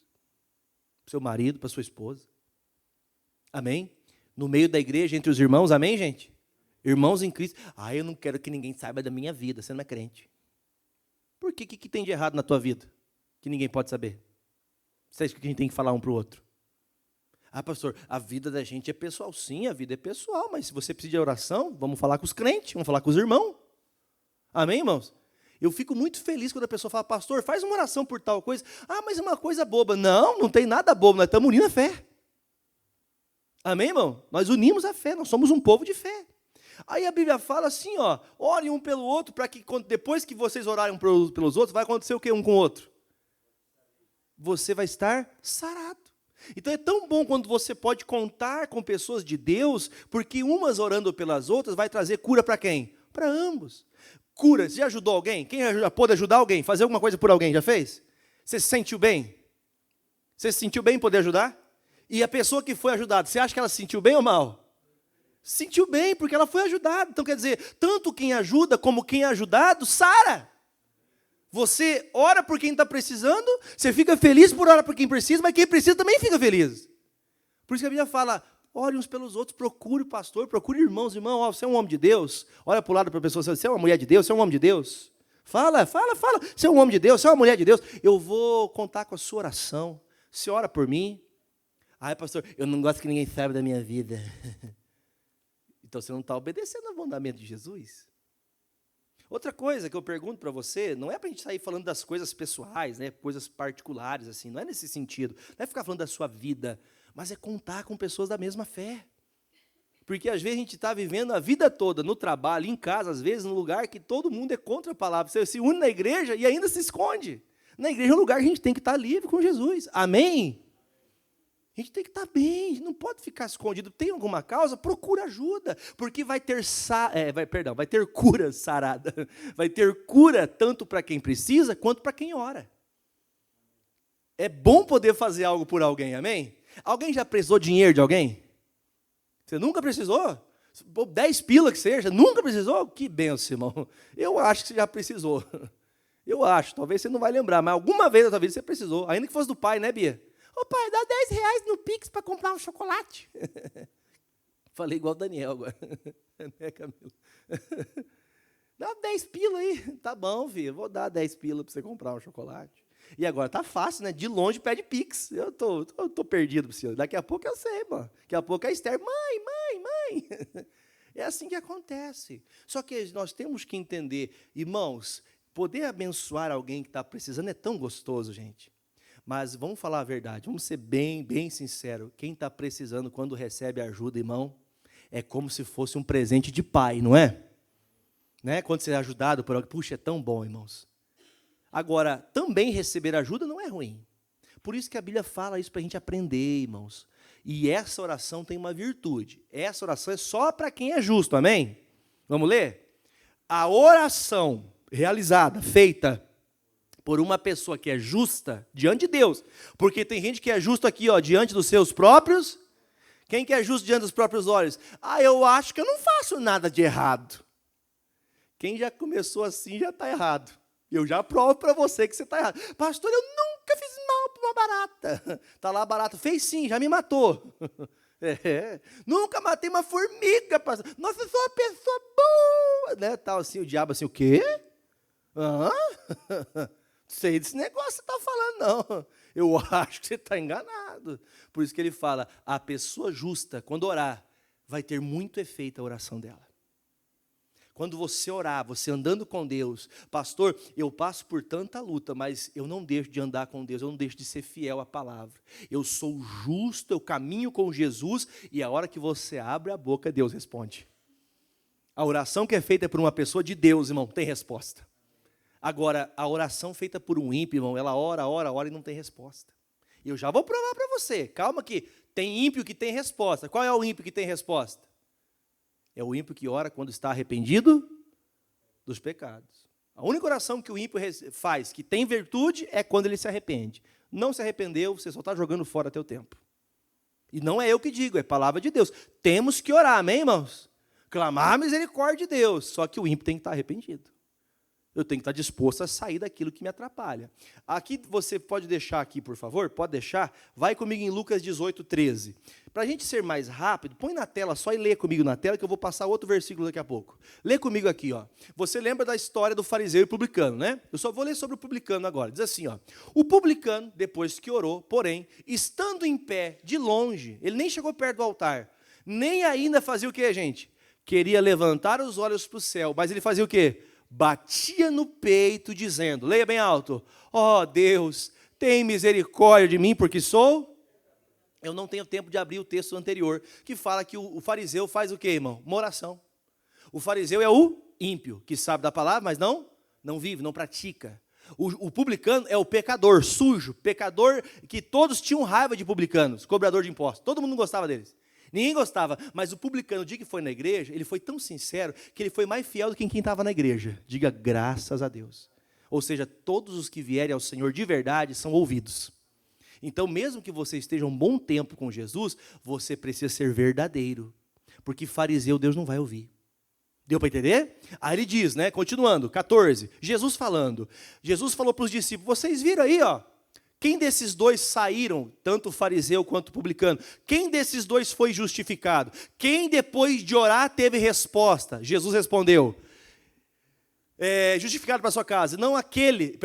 para o seu marido, para a sua esposa. Amém? No meio da igreja, entre os irmãos, amém, gente? Irmãos em Cristo. Eu não quero que ninguém saiba da minha vida, você não é crente. Por quê? O que tem de errado na tua vida? Que ninguém pode saber. Você acha que a gente tem que falar um para o outro? Pastor, a vida da gente é pessoal. Sim, a vida é pessoal, mas se você precisa de oração, vamos falar com os crentes, vamos falar com os irmãos. Amém, irmãos? Eu fico muito feliz quando a pessoa fala, pastor, faz uma oração por tal coisa. Mas é uma coisa boba. Não tem nada bobo, nós estamos unindo a fé. Amém, irmão? Nós unimos a fé, nós somos um povo de fé. Aí a Bíblia fala assim, orem um pelo outro, para que depois que vocês orarem pelos outros, vai acontecer o quê um com o outro? Você vai estar sarado. Então é tão bom quando você pode contar com pessoas de Deus, porque umas orando pelas outras vai trazer cura para quem? Para ambos. Cura, você já ajudou alguém? Quem já pôde ajudar alguém? Fazer alguma coisa por alguém, já fez? Você se sentiu bem? Você se sentiu bem em poder ajudar? E a pessoa que foi ajudada, você acha que ela se sentiu bem ou mal? Se sentiu bem, porque ela foi ajudada. Então quer dizer, tanto quem ajuda como quem é ajudado, sara. Você ora por quem está precisando, você fica feliz por orar por quem precisa, mas quem precisa também fica feliz. Por isso que a Bíblia fala, ore uns pelos outros, procure o pastor, procure irmãos, irmão, ó, você é um homem de Deus. Olha para o lado para a pessoa, você é uma mulher de Deus, você é um homem de Deus. Fala, você é um homem de Deus, você é uma mulher de Deus. Eu vou contar com a sua oração. Você ora por mim. Ai, pastor, eu não gosto que ninguém saiba da minha vida. Então você não está obedecendo ao mandamento de Jesus. Outra coisa que eu pergunto para você, não é para a gente sair falando das coisas pessoais, né, coisas particulares, assim, não é nesse sentido. Não é ficar falando da sua vida, mas é contar com pessoas da mesma fé. Porque às vezes a gente está vivendo a vida toda, no trabalho, em casa, às vezes, num lugar que todo mundo é contra a palavra. Você se une na igreja e ainda se esconde. Na igreja é um lugar que a gente tem que estar livre com Jesus. Amém? A gente tem que estar bem, a gente não pode ficar escondido. Tem alguma causa? Procura ajuda, porque vai ter cura sarada. Vai ter cura tanto para quem precisa, quanto para quem ora. É bom poder fazer algo por alguém, amém? Alguém já precisou de dinheiro de alguém? Você nunca precisou? 10 pila que seja, nunca precisou? Que benção, irmão. Eu acho que você já precisou. Eu acho, talvez você não vai lembrar, mas alguma vez na sua vida você precisou. Ainda que fosse do pai, né, Bia? Ô pai, dá R$10 no Pix para comprar um chocolate. Falei igual o Daniel agora. Né, Camila? Dá 10 pila aí. Tá bom, filho, vou dar 10 pila para você comprar um chocolate. E agora tá fácil, né? De longe pede Pix. Eu tô perdido, senhor. Daqui a pouco eu sei, mano. Daqui a pouco a Esther, mãe. É assim que acontece. Só que nós temos que entender, irmãos, poder abençoar alguém que está precisando é tão gostoso, gente. Mas vamos falar a verdade, vamos ser bem sincero. Quem está precisando quando recebe ajuda, irmão, é como se fosse um presente de pai, não é? Né? Quando você é ajudado por alguém, puxa, é tão bom, irmãos. Agora, também receber ajuda não é ruim. Por isso que a Bíblia fala isso para a gente aprender, irmãos. E essa oração tem uma virtude. Essa oração é só para quem é justo, amém? Vamos ler? A oração realizada, feita por uma pessoa que é justa diante de Deus. Porque tem gente que é justo aqui, ó, diante dos seus próprios. Quem que é justo diante dos próprios olhos? Eu acho que eu não faço nada de errado. Quem já começou assim já está errado. Eu já provo para você que você está errado. Pastor, eu nunca fiz mal para uma barata. Está lá a barata. Fez sim, já me matou. Nunca matei uma formiga, pastor. Nossa, eu sou uma pessoa boa. Né? Tal assim, o diabo assim, o quê? Sei desse negócio que você está falando, não. Eu acho que você está enganado. Por isso que ele fala, a pessoa justa, quando orar, vai ter muito efeito a oração dela. Quando você orar, você andando com Deus, pastor, eu passo por tanta luta, mas eu não deixo de andar com Deus, eu não deixo de ser fiel à palavra. Eu sou justo, eu caminho com Jesus, e a hora que você abre a boca, Deus responde. A oração que é feita por uma pessoa de Deus, irmão, tem resposta. Agora, a oração feita por um ímpio, irmão, ela ora e não tem resposta. E eu já vou provar para você, calma que tem ímpio que tem resposta. Qual é o ímpio que tem resposta? É o ímpio que ora quando está arrependido dos pecados. A única oração que o ímpio faz, que tem virtude, é quando ele se arrepende. Não se arrependeu, você só está jogando fora teu tempo. E não é eu que digo, é palavra de Deus. Temos que orar, amém, irmãos? Clamar a misericórdia de Deus, só que o ímpio tem que estar arrependido. Eu tenho que estar disposto a sair daquilo que me atrapalha. Aqui você pode deixar aqui, por favor? Pode deixar? Vai comigo em Lucas 18, 13. Para a gente ser mais rápido, põe na tela só e lê comigo na tela, que eu vou passar outro versículo daqui a pouco. Lê comigo aqui, ó. Você lembra da história do fariseu e publicano, né? Eu só vou ler sobre o publicano agora. Diz assim, ó. O publicano, depois que orou, porém, estando em pé, de longe, ele nem chegou perto do altar, nem ainda fazia o quê, gente? Queria levantar os olhos para o céu, mas ele fazia o quê? Batia no peito dizendo, leia bem alto, ó Deus, tem misericórdia de mim porque sou... Eu não tenho tempo de abrir o texto anterior, que fala que o fariseu faz o quê, irmão? Uma oração. O fariseu é o ímpio, que sabe da palavra, mas não vive, não pratica. O publicano é o pecador, sujo, pecador que todos tinham raiva de publicanos, cobrador de impostos, todo mundo não gostava deles. Ninguém gostava, mas o publicano, o dia que foi na igreja, ele foi tão sincero que ele foi mais fiel do que quem estava na igreja. Diga graças a Deus. Ou seja, todos os que vierem ao Senhor de verdade são ouvidos. Então, mesmo que você esteja um bom tempo com Jesus, você precisa ser verdadeiro. Porque fariseu Deus não vai ouvir. Deu para entender? Aí ele diz, né, continuando, 14, Jesus falou para os discípulos, vocês viram aí, ó, Quem desses dois saíram, tanto o fariseu quanto o publicano? Quem desses dois foi justificado? Quem depois de orar teve resposta? Jesus respondeu, justificado para sua casa, não aquele,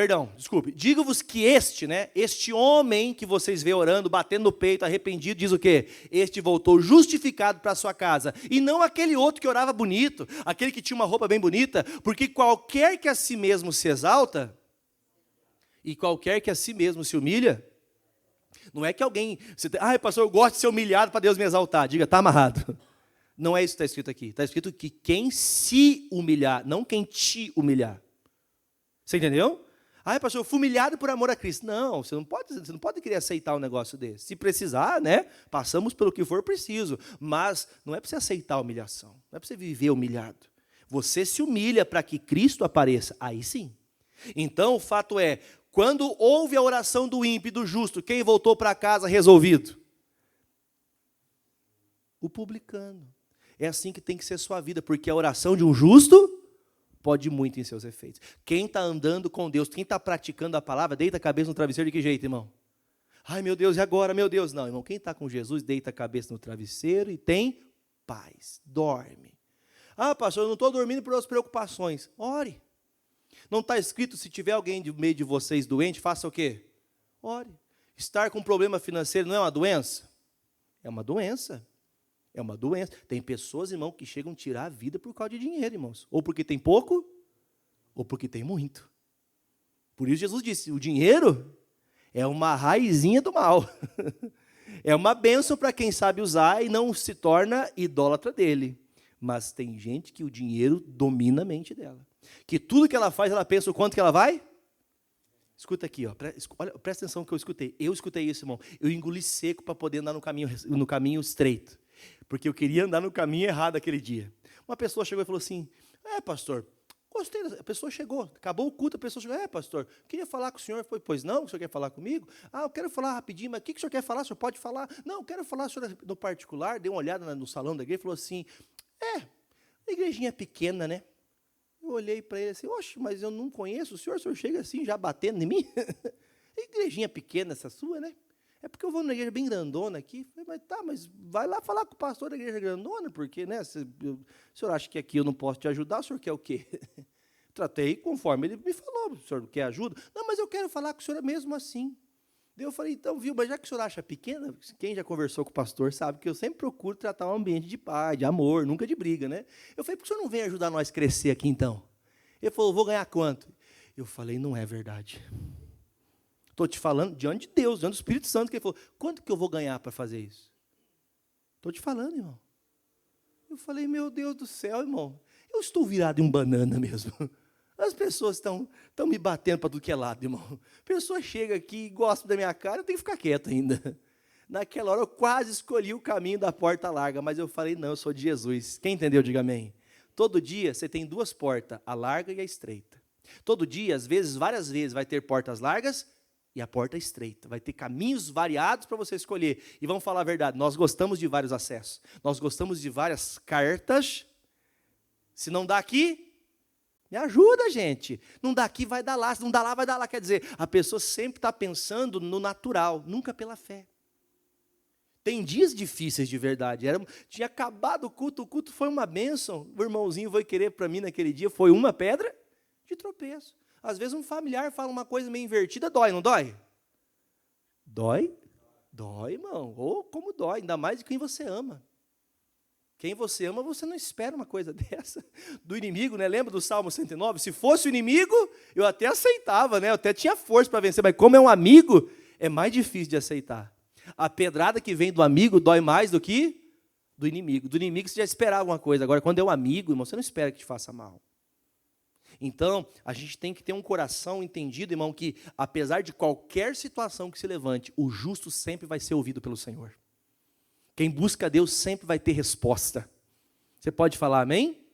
digo-vos que este homem que vocês vê orando, batendo no peito, arrependido, diz o quê? Este voltou justificado para sua casa, e não aquele outro que orava bonito, aquele que tinha uma roupa bem bonita, porque qualquer que a si mesmo se exalta, e qualquer que a si mesmo se humilha, não é que alguém, pastor, eu gosto de ser humilhado para Deus me exaltar, diga, está amarrado. Não é isso que está escrito aqui. Está escrito que quem se humilhar, não quem te humilhar. Você entendeu? Pastor, eu fui humilhado por amor a Cristo. Não, você não pode querer aceitar um negócio desse. Se precisar, passamos pelo que for preciso. Mas não é para você aceitar a humilhação. Não é para você viver humilhado. Você se humilha para que Cristo apareça. Aí sim. Então, o fato é, quando houve a oração do ímpio e do justo, quem voltou para casa resolvido? O publicano. É assim que tem que ser sua vida, porque a oração de um justo pode muito em seus efeitos. Quem está andando com Deus, quem está praticando a palavra, deita a cabeça no travesseiro de que jeito, irmão? Ai, meu Deus, e agora, meu Deus? Não, irmão, quem está com Jesus, deita a cabeça no travesseiro e tem paz, dorme. Pastor, eu não estou dormindo por outras preocupações. Ore. Não está escrito, se tiver alguém no meio de vocês doente, faça o quê? Ore. Estar com problema financeiro não é uma doença? É uma doença. É uma doença. Tem pessoas, irmão, que chegam a tirar a vida por causa de dinheiro, irmãos. Ou porque tem pouco, ou porque tem muito. Por isso Jesus disse, o dinheiro é uma raizinha do mal. É uma bênção para quem sabe usar e não se torna idólatra dele. Mas tem gente que o dinheiro domina a mente dela. Que tudo que ela faz, ela pensa o quanto que ela vai? Escuta aqui, olha, presta atenção no que eu escutei. Eu escutei isso, irmão. Eu engoli seco para poder andar no caminho estreito. Porque eu queria andar no caminho errado aquele dia. Uma pessoa chegou e falou assim, pastor, gostei. A pessoa chegou, acabou o culto, a pessoa chegou, pastor, queria falar com o senhor. Foi, pois não, o senhor quer falar comigo? Eu quero falar rapidinho, mas o que o senhor quer falar? O senhor pode falar? Não, eu quero falar no particular. Dei uma olhada no salão da igreja e falou assim, a igrejinha é pequena, né? Eu olhei para ele assim, oxe, mas eu não conheço o senhor chega assim, já batendo em mim? Igrejinha pequena essa sua, né? É porque eu vou numa igreja bem grandona aqui. Falei, mas vai lá falar com o pastor da igreja grandona, porque, o senhor acha que aqui eu não posso te ajudar, o senhor quer o quê? Tratei conforme ele me falou, o senhor quer ajuda? Não, mas eu quero falar com o senhor mesmo assim. Daí eu falei, então, mas já que o senhor acha pequena, quem já conversou com o pastor sabe que eu sempre procuro tratar um ambiente de paz, de amor, nunca de briga, né? Eu falei, por que o senhor não vem ajudar nós a crescer aqui, então? Ele falou, vou ganhar quanto? Eu falei, não é verdade. Estou te falando diante de Deus, diante do Espírito Santo, que ele falou, quanto que eu vou ganhar para fazer isso? Estou te falando, irmão. Eu falei, meu Deus do céu, irmão, eu estou virado em um banana mesmo. As pessoas estão me batendo para tudo que é lado, irmão. A pessoa chega aqui e gosta da minha cara, eu tenho que ficar quieto ainda. Naquela hora eu quase escolhi o caminho da porta larga, mas eu falei, não, eu sou de Jesus. Quem entendeu, diga amém. Todo dia você tem duas portas, a larga e a estreita. Todo dia, às vezes, várias vezes, vai ter portas largas e a porta estreita. Vai ter caminhos variados para você escolher. E vamos falar a verdade, nós gostamos de vários acessos. Nós gostamos de várias cartas. Se não dá aqui, me ajuda, gente. Não dá aqui, vai dar lá. Se não dá lá, vai dar lá. Quer dizer, a pessoa sempre está pensando no natural, nunca pela fé. Tem dias difíceis de verdade. Tinha acabado o culto foi uma bênção. O irmãozinho foi querer para mim naquele dia, foi uma pedra de tropeço. Às vezes um familiar fala uma coisa meio invertida, dói, não dói? Dói? Dói, irmão. Ou como dói, ainda mais de quem você ama. Quem você ama, você não espera uma coisa dessa. Do inimigo, né? Lembra do Salmo 109? Se fosse o inimigo, eu até aceitava, né? Eu até tinha força para vencer, mas como é um amigo, é mais difícil de aceitar. A pedrada que vem do amigo dói mais do que do inimigo. Do inimigo você já esperava alguma coisa. Agora, quando é um amigo, irmão, você não espera que te faça mal. Então, a gente tem que ter um coração entendido, irmão, que apesar de qualquer situação que se levante, o justo sempre vai ser ouvido pelo Senhor. Quem busca Deus sempre vai ter resposta. Você pode falar amém?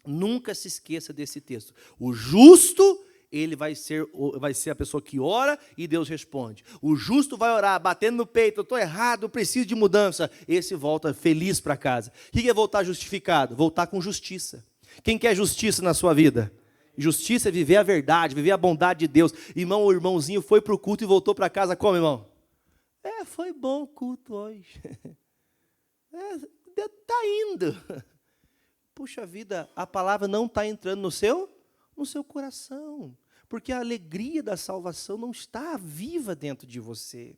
Nunca se esqueça desse texto. O justo, ele vai ser a pessoa que ora e Deus responde. O justo vai orar, batendo no peito, eu estou errado, eu preciso de mudança. Esse volta feliz para casa. O que é voltar justificado? Voltar com justiça. Quem quer justiça na sua vida? Justiça é viver a verdade, viver a bondade de Deus. Irmão, o irmãozinho foi para o culto e voltou para casa como, irmão? Foi bom o culto hoje. Está indo. Puxa vida, a palavra não está entrando no seu coração. Porque a alegria da salvação não está viva dentro de você.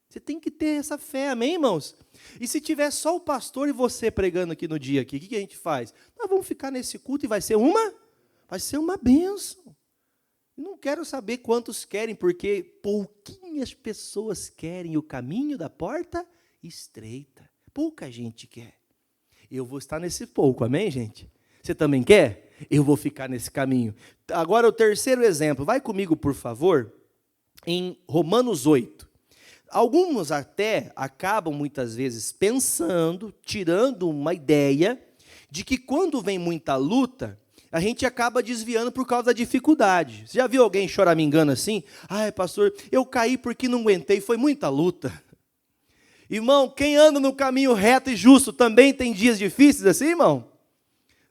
Você tem que ter essa fé, amém, irmãos? E se tiver só o pastor e você pregando aqui no dia, aqui, o que a gente faz? Nós vamos ficar nesse culto e vai ser uma bênção. Não quero saber quantos querem, porque pouquinhas pessoas querem o caminho da porta estreita. Pouca gente quer. Eu vou estar nesse pouco, amém, gente? Você também quer? Eu vou ficar nesse caminho. Agora, o terceiro exemplo. Vai comigo, por favor, em Romanos 8. Alguns até acabam, muitas vezes, pensando, tirando uma ideia, de que quando vem muita luta, a gente acaba desviando por causa da dificuldade. Você já viu alguém choramingando assim? Ai, pastor, eu caí porque não aguentei, foi muita luta. Irmão, quem anda no caminho reto e justo também tem dias difíceis assim, irmão?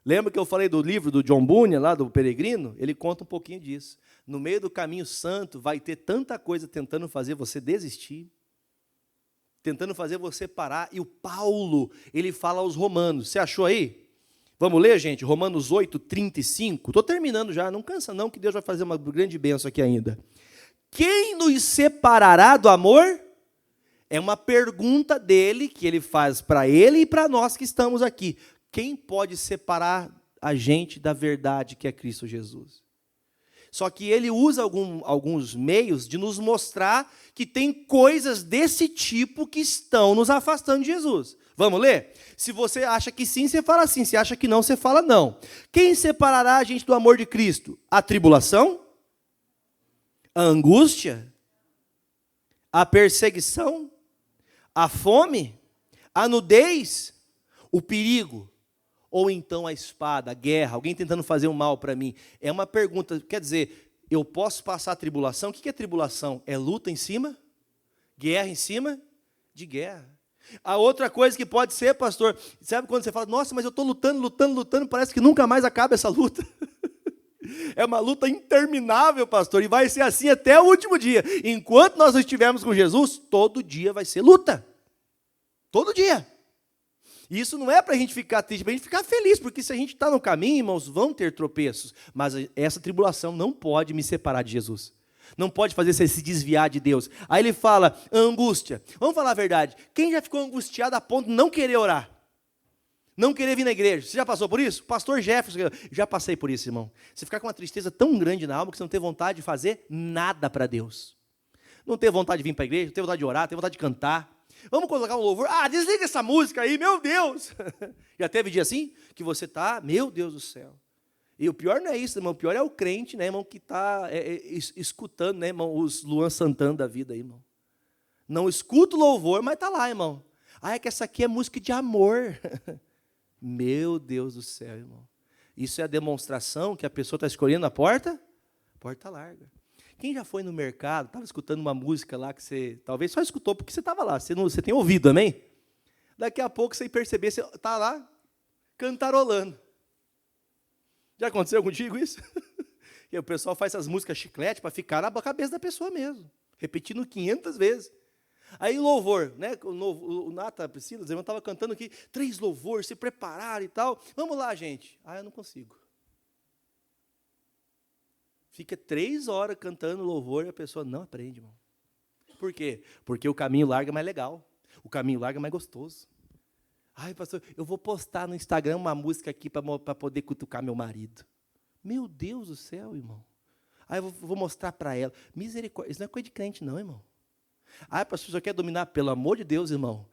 Lembra que eu falei do livro do John Bunyan, lá do Peregrino? Ele conta um pouquinho disso. No meio do caminho santo vai ter tanta coisa tentando fazer você desistir, tentando fazer você parar. E o Paulo, ele fala aos romanos. Você achou aí? Vamos ler, gente? Romanos 8, 35. Estou terminando já, não cansa não, que Deus vai fazer uma grande bênção aqui ainda. Quem nos separará do amor? É uma pergunta dele, que ele faz para ele e para nós que estamos aqui. Quem pode separar a gente da verdade que é Cristo Jesus? Só que ele usa alguns meios de nos mostrar que tem coisas desse tipo que estão nos afastando de Jesus. Vamos ler? Se você acha que sim, você fala sim. Se acha que não, você fala não. Quem separará a gente do amor de Cristo? A tribulação? A angústia? A perseguição? A fome? A nudez? O perigo? Ou então a espada, a guerra, alguém tentando fazer um mal para mim? É uma pergunta, quer dizer, eu posso passar a tribulação? O que é tribulação? É luta em cima? Guerra em cima de guerra. A outra coisa que pode ser, pastor, sabe quando você fala, nossa, mas eu estou lutando, parece que nunca mais acaba essa luta. É uma luta interminável, pastor, e vai ser assim até o último dia. Enquanto nós estivermos com Jesus, todo dia vai ser luta. Todo dia. E isso não é para a gente ficar triste, é para a gente ficar feliz, porque se a gente está no caminho, irmãos, vão ter tropeços. Mas essa tribulação não pode me separar de Jesus. Não pode fazer você se desviar de Deus. Aí ele fala, angústia. Vamos falar a verdade. Quem já ficou angustiado a ponto de não querer orar? Não querer vir na igreja? Você já passou por isso? Pastor Jefferson, já passei por isso, irmão. Você ficar com uma tristeza tão grande na alma que você não tem vontade de fazer nada para Deus. Não tem vontade de vir para a igreja, não tem vontade de orar, não tem vontade de cantar. Vamos colocar um louvor. Desliga essa música aí, meu Deus. Já teve dia assim? Que você está, meu Deus do céu. E o pior não é isso, irmão. O pior é o crente, né, irmão, que está escutando, né, irmão, os Luan Santana da vida, aí, irmão. Não escuta o louvor, mas está lá, irmão. É que essa aqui é música de amor. Meu Deus do céu, irmão. Isso é a demonstração que a pessoa está escolhendo a porta larga. Quem já foi no mercado, estava escutando uma música lá que você talvez só escutou porque você estava lá, você tem ouvido, amém? Daqui a pouco você perceber, você está lá cantarolando. Já aconteceu contigo isso? E o pessoal faz essas músicas chiclete para ficar na cabeça da pessoa mesmo, repetindo 500 vezes. Aí louvor, né? O Nata, a Priscila, eu estava cantando aqui, 3 louvores, se prepararam e tal. Vamos lá, gente. Eu não consigo. Fica 3 horas cantando louvor e a pessoa não aprende, irmão. Por quê? Porque o caminho largo é mais legal. O caminho largo é mais gostoso. Pastor, eu vou postar no Instagram uma música aqui para poder cutucar meu marido. Meu Deus do céu, irmão. Eu vou mostrar para ela. Misericórdia. Isso não é coisa de crente, não, irmão. Pastor, você quer dominar? Pelo amor de Deus, irmão.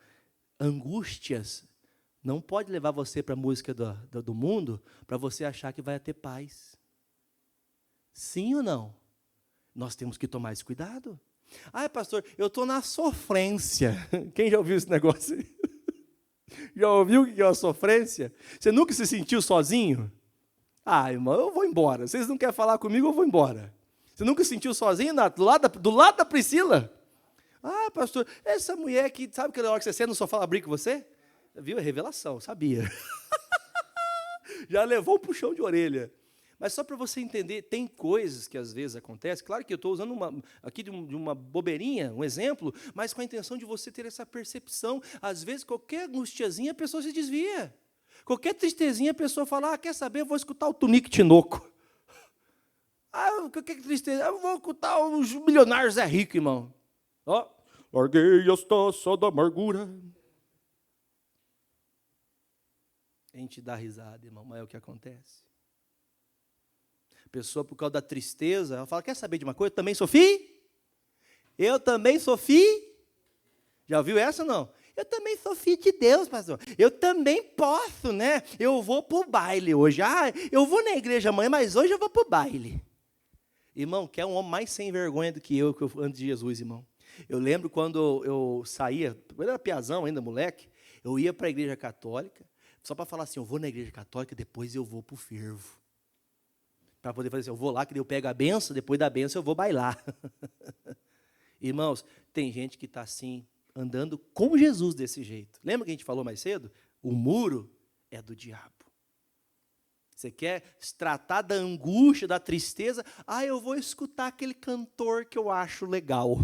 Angústias não pode levar você para a música do mundo para você achar que vai ter paz. Sim ou não? Nós temos que tomar esse cuidado. Pastor, eu estou na sofrência. Quem já ouviu esse negócio aí? Já ouviu o que é uma sofrência? Você nunca se sentiu sozinho? Irmão, eu vou embora. Vocês não querem falar comigo, eu vou embora. Você nunca se sentiu sozinho do lado da Priscila? Pastor, essa mulher que, sabe aquela hora que você senta no sofá, ela briga com você? Viu? É revelação, sabia. Já levou um puxão de orelha. Mas só para você entender, tem coisas que às vezes acontecem, claro que eu estou usando aqui de uma bobeirinha, um exemplo, mas com a intenção de você ter essa percepção. Às vezes, qualquer angustiazinha, a pessoa se desvia. Qualquer tristezinha, a pessoa fala, quer saber, eu vou escutar o Tunique Tinoco. Que tristeza, eu vou escutar os milionários Zé Rico, irmão. Larguei as taças da amargura. A gente dá risada, irmão, mas é o que acontece. A pessoa, por causa da tristeza, ela fala, quer saber de uma coisa? Eu também sofri? Eu também sofri? Já ouviu essa ou não? Eu também sou filho de Deus, pastor. Eu também posso, né? Eu vou para o baile hoje. Eu vou na igreja amanhã, mas hoje eu vou para o baile. Irmão, quer um homem mais sem vergonha do que eu antes de Jesus, irmão. Eu lembro quando eu saía, eu era piazão ainda, moleque, eu ia para a igreja católica, só para falar assim, eu vou na igreja católica, depois eu vou para o fervo. Para poder fazer assim, eu vou lá, que eu pego a benção, depois da benção eu vou bailar. Irmãos, tem gente que está assim, andando com Jesus desse jeito. Lembra que a gente falou mais cedo? O muro é do diabo. Você quer se tratar da angústia, da tristeza? Eu vou escutar aquele cantor que eu acho legal.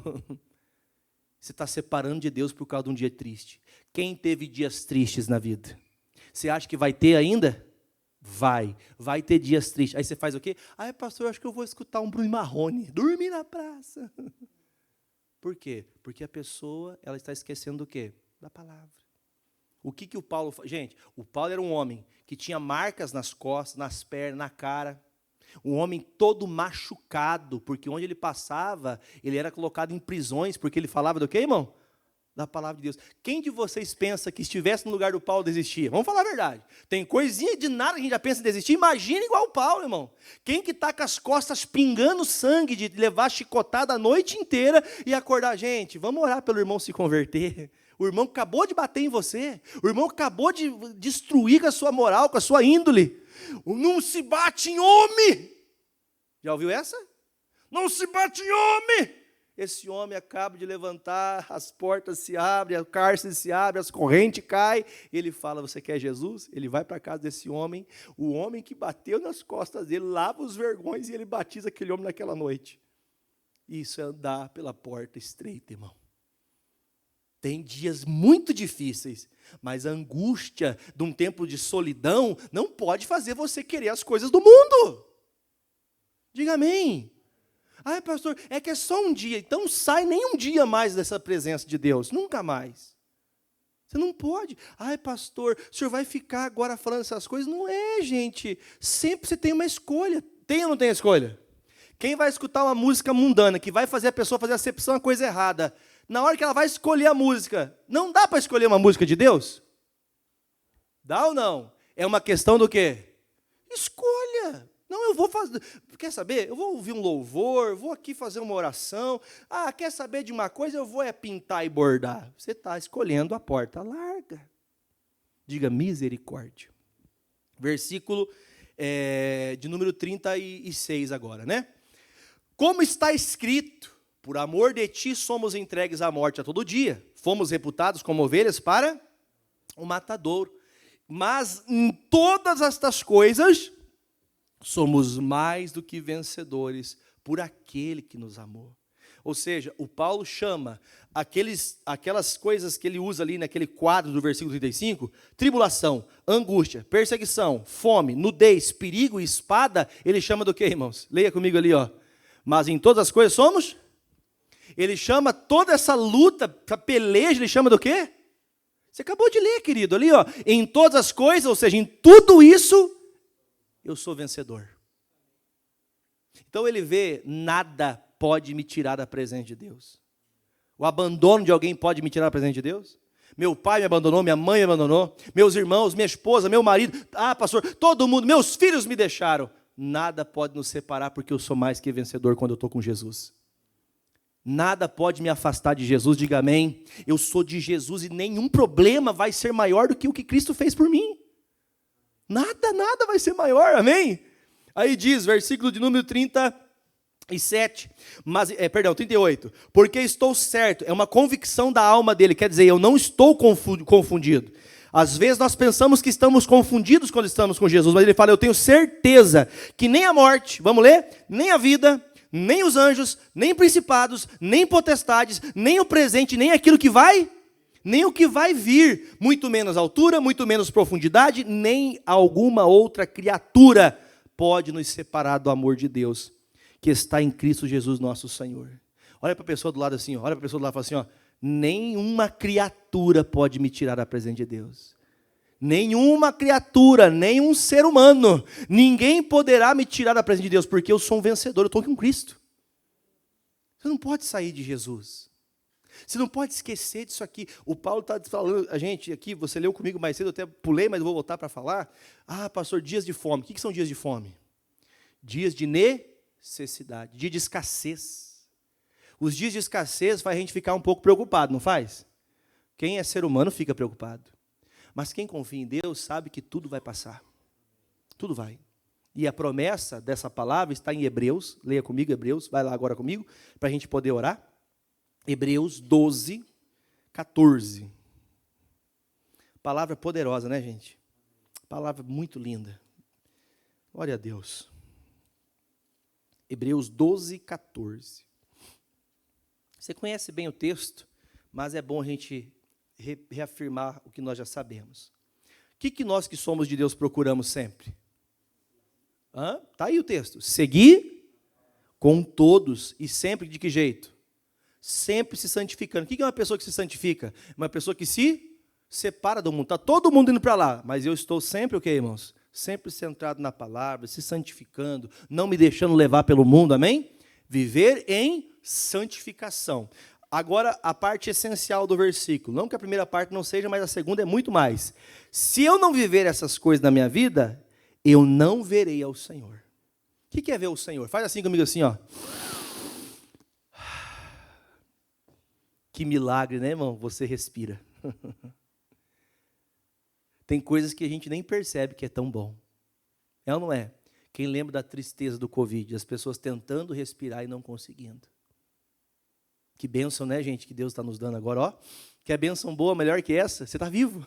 Você está separando de Deus por causa de um dia triste. Quem teve dias tristes na vida? Você acha que vai ter ainda? Vai ter dias tristes. Aí você faz o quê? Pastor, eu acho que eu vou escutar um Bruno Marrone, dormir na praça. Por quê? Porque a pessoa, ela está esquecendo do quê? Da palavra. O que o Paulo faz? Gente, o Paulo era um homem que tinha marcas nas costas, nas pernas, na cara. Um homem todo machucado, porque onde ele passava, ele era colocado em prisões, porque ele falava do quê, irmão? Da palavra de Deus. Quem de vocês pensa que estivesse no lugar do Paulo desistia? Vamos falar a verdade. Tem coisinha de nada que a gente já pensa em desistir. Imagina igual o Paulo, irmão. Quem que está com as costas pingando sangue de levar chicotada a noite inteira e acordar? Gente, vamos orar pelo irmão se converter. O irmão acabou de bater em você. O irmão acabou de destruir com a sua moral, com a sua índole. Não se bate em homem. Já ouviu essa? Não se bate em homem. Esse homem acaba de levantar, as portas se abrem, o cárcere se abre, as correntes caem. Ele fala, você quer Jesus? Ele vai para a casa desse homem. O homem que bateu nas costas dele, lava os vergões e ele batiza aquele homem naquela noite. Isso é andar pela porta estreita, irmão. Tem dias muito difíceis, mas a angústia de um tempo de solidão não pode fazer você querer as coisas do mundo. Diga amém. Pastor, é que é só um dia, então sai nem um dia mais dessa presença de Deus, nunca mais. Você não pode. Pastor, o senhor vai ficar agora falando essas coisas? Não é, gente. Sempre você tem uma escolha. Tem ou não tem escolha? Quem vai escutar uma música mundana, que vai fazer a pessoa fazer acepção a coisa errada, na hora que ela vai escolher a música, não dá para escolher uma música de Deus? Dá ou não? É uma questão do quê? Escolha. Não, eu vou fazer, quer saber? Eu vou ouvir um louvor, vou aqui fazer uma oração. Quer saber de uma coisa? Eu vou pintar e bordar. Você está escolhendo a porta larga. Diga misericórdia. Versículo de número 36 agora, né? Como está escrito, por amor de ti somos entregues à morte a todo dia. Fomos reputados como ovelhas para o matadouro. Mas em todas estas coisas somos mais do que vencedores por aquele que nos amou. Ou seja, o Paulo chama aquelas coisas que ele usa ali naquele quadro do versículo 35, tribulação, angústia, perseguição, fome, nudez, perigo e espada, ele chama do quê, irmãos? Leia comigo ali, Mas em todas as coisas somos? Ele chama toda essa luta, essa peleja, ele chama do quê? Você acabou de ler, querido, ali, em todas as coisas, ou seja, em tudo isso, eu sou vencedor. Então ele vê, nada pode me tirar da presença de Deus. O abandono de alguém pode me tirar da presença de Deus? Meu pai me abandonou, minha mãe me abandonou, meus irmãos, minha esposa, meu marido, pastor, todo mundo, meus filhos me deixaram. Nada pode nos separar, porque eu sou mais que vencedor quando eu estou com Jesus. Nada pode me afastar de Jesus, diga amém. Eu sou de Jesus e nenhum problema vai ser maior do que o que Cristo fez por mim. Nada vai ser maior, amém? Aí diz, versículo de número 37, 38. Porque estou certo, é uma convicção da alma dele, quer dizer, eu não estou confundido. Às vezes nós pensamos que estamos confundidos quando estamos com Jesus, mas ele fala, eu tenho certeza que nem a morte, vamos ler? Nem a vida, nem os anjos, nem principados, nem potestades, nem o presente, nem aquilo que vai, nem o que vai vir, muito menos altura, muito menos profundidade, nem alguma outra criatura pode nos separar do amor de Deus, que está em Cristo Jesus nosso Senhor. Olha para a pessoa do lado assim, olha para a pessoa do lado e fala assim, ó, nenhuma criatura pode me tirar da presença de Deus. Nenhuma criatura, nenhum ser humano, ninguém poderá me tirar da presença de Deus, porque eu sou um vencedor, eu estou com Cristo. Você não pode sair de Jesus. Você não pode esquecer disso aqui. O Paulo está falando, a gente aqui, você leu comigo mais cedo, eu até pulei, mas eu vou voltar para falar. Ah, pastor, dias de fome. O que são dias de fome? Dias de necessidade, dia de escassez. Os dias de escassez faz a gente ficar um pouco preocupado, não faz? Quem é ser humano fica preocupado. Mas quem confia em Deus sabe que tudo vai passar. Tudo vai. E a promessa dessa palavra está em Hebreus. Leia comigo Hebreus, vai lá agora comigo, para a gente poder orar. Hebreus 12, 14. Palavra poderosa, né, gente? Palavra muito linda. Glória a Deus. Hebreus 12, 14. Você conhece bem o texto, mas é bom a gente reafirmar o que nós já sabemos. O que nós que somos de Deus procuramos sempre? Está aí o texto. Seguir com todos e sempre de que jeito? Sempre se santificando. O que é uma pessoa que se santifica? Uma pessoa que se separa do mundo. Está todo mundo indo para lá, mas eu estou sempre o quê, irmãos? Sempre centrado na palavra, se santificando, não me deixando levar pelo mundo, amém? Viver em santificação. Agora, a parte essencial do versículo. Não que a primeira parte não seja, mas a segunda é muito mais. Se eu não viver essas coisas na minha vida, eu não verei ao Senhor. O que é ver o Senhor? Faz assim comigo, assim, ó. Que milagre, né, irmão? Você respira. Tem coisas que a gente nem percebe que é tão bom. É ou não é? Quem lembra da tristeza do Covid? As pessoas tentando respirar e não conseguindo. Que bênção, né, gente, que Deus está nos dando agora, ó. Que é bênção boa, melhor que essa. Você está vivo.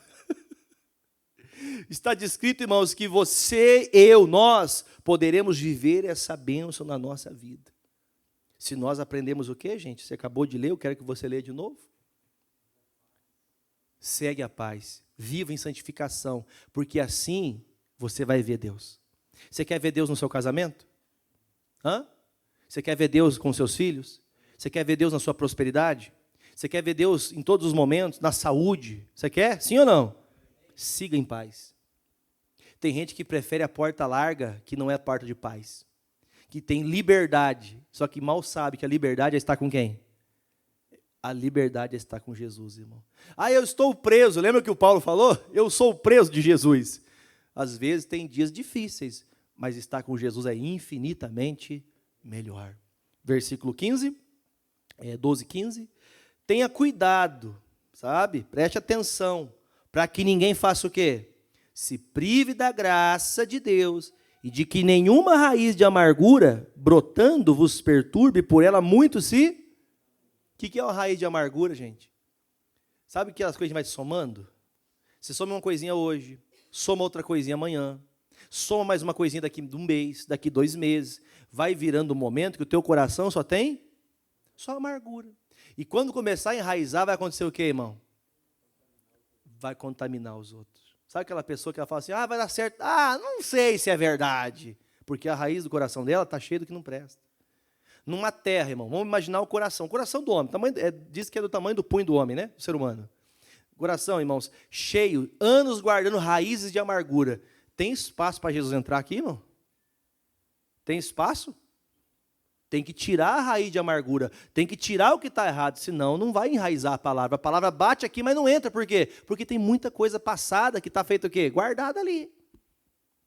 Está descrito, irmãos, que você, eu, nós, poderemos viver essa bênção na nossa vida. Se nós aprendemos o quê, gente? Você acabou de ler, eu quero que você leia de novo. Segue a paz, viva em santificação, porque assim você vai ver Deus. Você quer ver Deus no seu casamento? Você quer ver Deus com seus filhos? Você quer ver Deus na sua prosperidade? Você quer ver Deus em todos os momentos, na saúde? Você quer? Sim ou não? Siga em paz. Tem gente que prefere a porta larga, que não é a porta de paz. Que tem liberdade, só que mal sabe que a liberdade é estar com quem? A liberdade é estar com Jesus, irmão. Eu estou preso, lembra que o Paulo falou? Eu sou preso de Jesus. Às vezes tem dias difíceis, mas estar com Jesus é infinitamente melhor. Versículo 15, 12, 15. Tenha cuidado, sabe? Preste atenção, para que ninguém faça o quê? Se prive da graça de Deus, e de que nenhuma raiz de amargura, brotando, vos perturbe, por ela muito se... O que é uma raiz de amargura, gente? Sabe que as coisas vai somando? Você soma uma coisinha hoje, soma outra coisinha amanhã, soma mais uma coisinha daqui de um mês, daqui 2 meses, vai virando um momento que o teu coração só tem amargura. E quando começar a enraizar, vai acontecer o quê, irmão? Vai contaminar os outros. Sabe aquela pessoa que ela fala assim, vai dar certo, não sei se é verdade, porque a raiz do coração dela está cheia do que não presta. Numa terra, irmão, vamos imaginar o coração do homem, diz que é do tamanho do punho do homem, né, do ser humano. Coração, irmãos, cheio, anos guardando raízes de amargura. Tem espaço para Jesus entrar aqui, irmão? Tem espaço? Tem que tirar a raiz de amargura, tem que tirar o que está errado, senão não vai enraizar a palavra bate aqui, mas não entra, por quê? Porque tem muita coisa passada que está feita o quê? Guardada ali,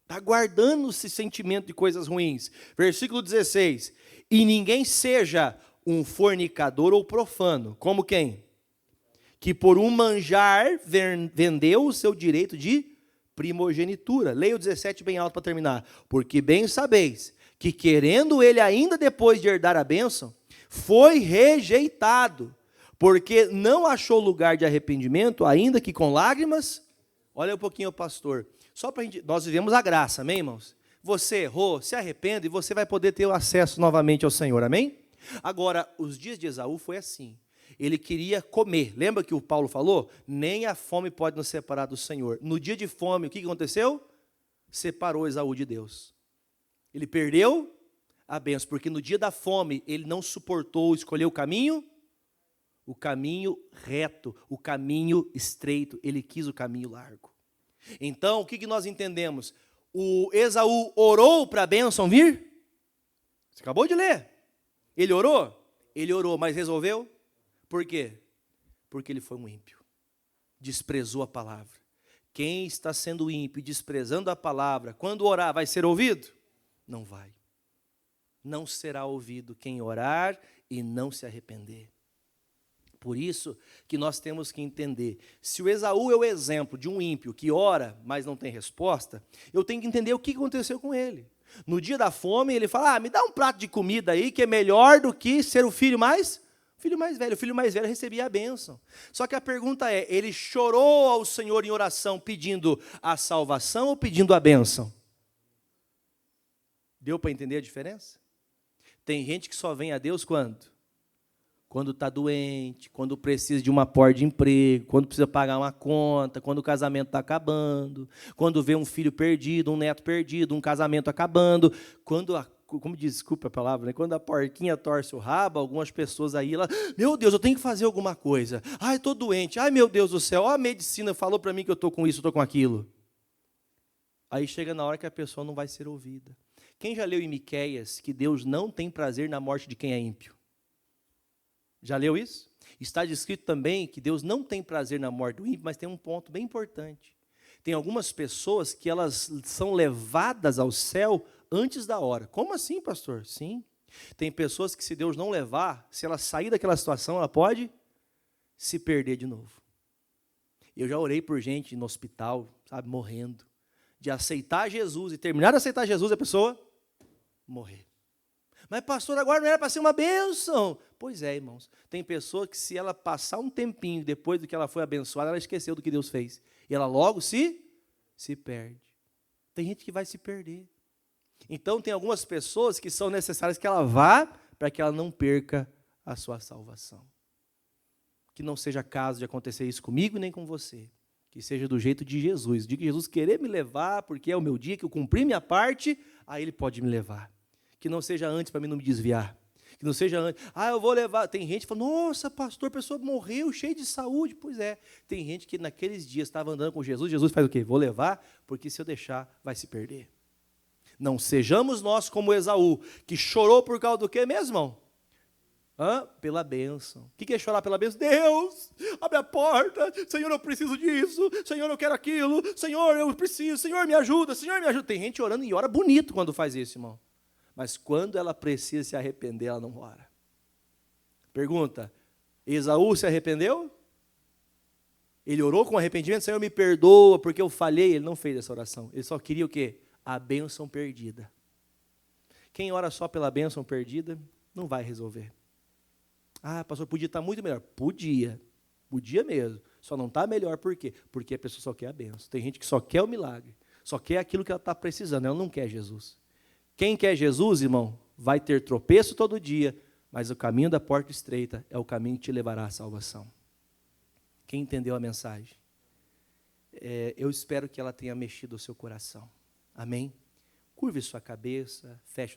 está guardando esse sentimento de coisas ruins. Versículo 16, e ninguém seja um fornicador ou profano, como quem? Que por um manjar vendeu o seu direito de primogenitura. Leia o 17 bem alto para terminar, porque bem sabeis, que querendo ele ainda depois de herdar a bênção, foi rejeitado, porque não achou lugar de arrependimento, ainda que com lágrimas, Olha um pouquinho, pastor. Só para nós vivemos a graça, amém, irmãos? Você errou, se arrependa e você vai poder ter o acesso novamente ao Senhor, amém? Agora, os dias de Esaú foi assim. Ele queria comer. Lembra que o Paulo falou? Nem a fome pode nos separar do Senhor. No dia de fome, o que aconteceu? Separou Esaú de Deus. Ele perdeu a bênção, porque no dia da fome, ele não suportou escolher o caminho reto, o caminho estreito. Ele quis o caminho largo. Então, o que nós entendemos? O Esaú orou para a bênção vir? Você acabou de ler. Ele orou? Ele orou, mas resolveu? Por quê? Porque ele foi um ímpio. Desprezou a palavra. Quem está sendo ímpio e desprezando a palavra, quando orar, vai ser ouvido? Não vai. Não será ouvido quem orar e não se arrepender. Por isso que nós temos que entender, se o Esaú é o exemplo de um ímpio que ora, mas não tem resposta, eu tenho que entender o que aconteceu com ele. No dia da fome, ele fala, me dá um prato de comida aí, que é melhor do que ser o filho mais velho. O filho mais velho recebia a bênção. Só que a pergunta é, ele chorou ao Senhor em oração pedindo a salvação ou pedindo a bênção? Deu para entender a diferença? Tem gente que só vem a Deus quando? Quando está doente, quando precisa de uma porta de emprego, quando precisa pagar uma conta, quando o casamento está acabando, quando vê um filho perdido, um neto perdido, um casamento acabando, como diz, desculpa a palavra, né? Quando a porquinha torce o rabo, algumas pessoas aí, meu Deus, eu tenho que fazer alguma coisa. Ai, estou doente. Ai, meu Deus do céu, a medicina falou para mim que eu estou com isso, estou com aquilo. Aí chega na hora que a pessoa não vai ser ouvida. Quem já leu em Miqueias que Deus não tem prazer na morte de quem é ímpio? Já leu isso? Está descrito também que Deus não tem prazer na morte do ímpio, mas tem um ponto bem importante. Tem algumas pessoas que elas são levadas ao céu antes da hora. Como assim, pastor? Sim. Tem pessoas que se Deus não levar, se ela sair daquela situação, ela pode se perder de novo. Eu já orei por gente no hospital, sabe, morrendo, de aceitar Jesus e terminar de aceitar Jesus, a pessoa morrer. Mas, pastor, agora não era para ser uma bênção. Pois é, irmãos. Tem pessoa que, se ela passar um tempinho depois do que ela foi abençoada, ela esqueceu do que Deus fez. E ela logo se perde. Tem gente que vai se perder. Então, tem algumas pessoas que são necessárias que ela vá para que ela não perca a sua salvação. Que não seja caso de acontecer isso comigo nem com você. Que seja do jeito de Jesus. De que Jesus querer me levar, porque é o meu dia que eu cumpri minha parte, aí Ele pode me levar. Que não seja antes para mim não me desviar. Que não seja antes, eu vou levar. Tem gente que fala, nossa, pastor, a pessoa morreu cheio de saúde. Pois é, tem gente que naqueles dias estava andando com Jesus, Jesus faz o quê? Vou levar, porque se eu deixar, vai se perder. Não sejamos nós como Esaú, que chorou por causa do quê mesmo, irmão? Pela bênção. O que é chorar pela bênção? Deus, abre a porta. Senhor, eu preciso disso. Senhor, eu quero aquilo. Senhor, eu preciso. Senhor, me ajuda. Senhor, me ajuda. Tem gente orando e ora bonito quando faz isso, irmão. Mas quando ela precisa se arrepender, ela não ora. Pergunta, Esaú se arrependeu? Ele orou com arrependimento? Senhor, me perdoa porque eu falhei. Ele não fez essa oração. Ele só queria o quê? A bênção perdida. Quem ora só pela bênção perdida, não vai resolver. Pastor, podia estar muito melhor. Podia mesmo. Só não está melhor por quê? Porque a pessoa só quer a bênção. Tem gente que só quer o milagre. Só quer aquilo que ela está precisando. Ela não quer Jesus. Quem quer Jesus, irmão, vai ter tropeço todo dia, mas o caminho da porta estreita é o caminho que te levará à salvação. Quem entendeu a mensagem? Eu espero que ela tenha mexido o seu coração. Amém? Curve sua cabeça, feche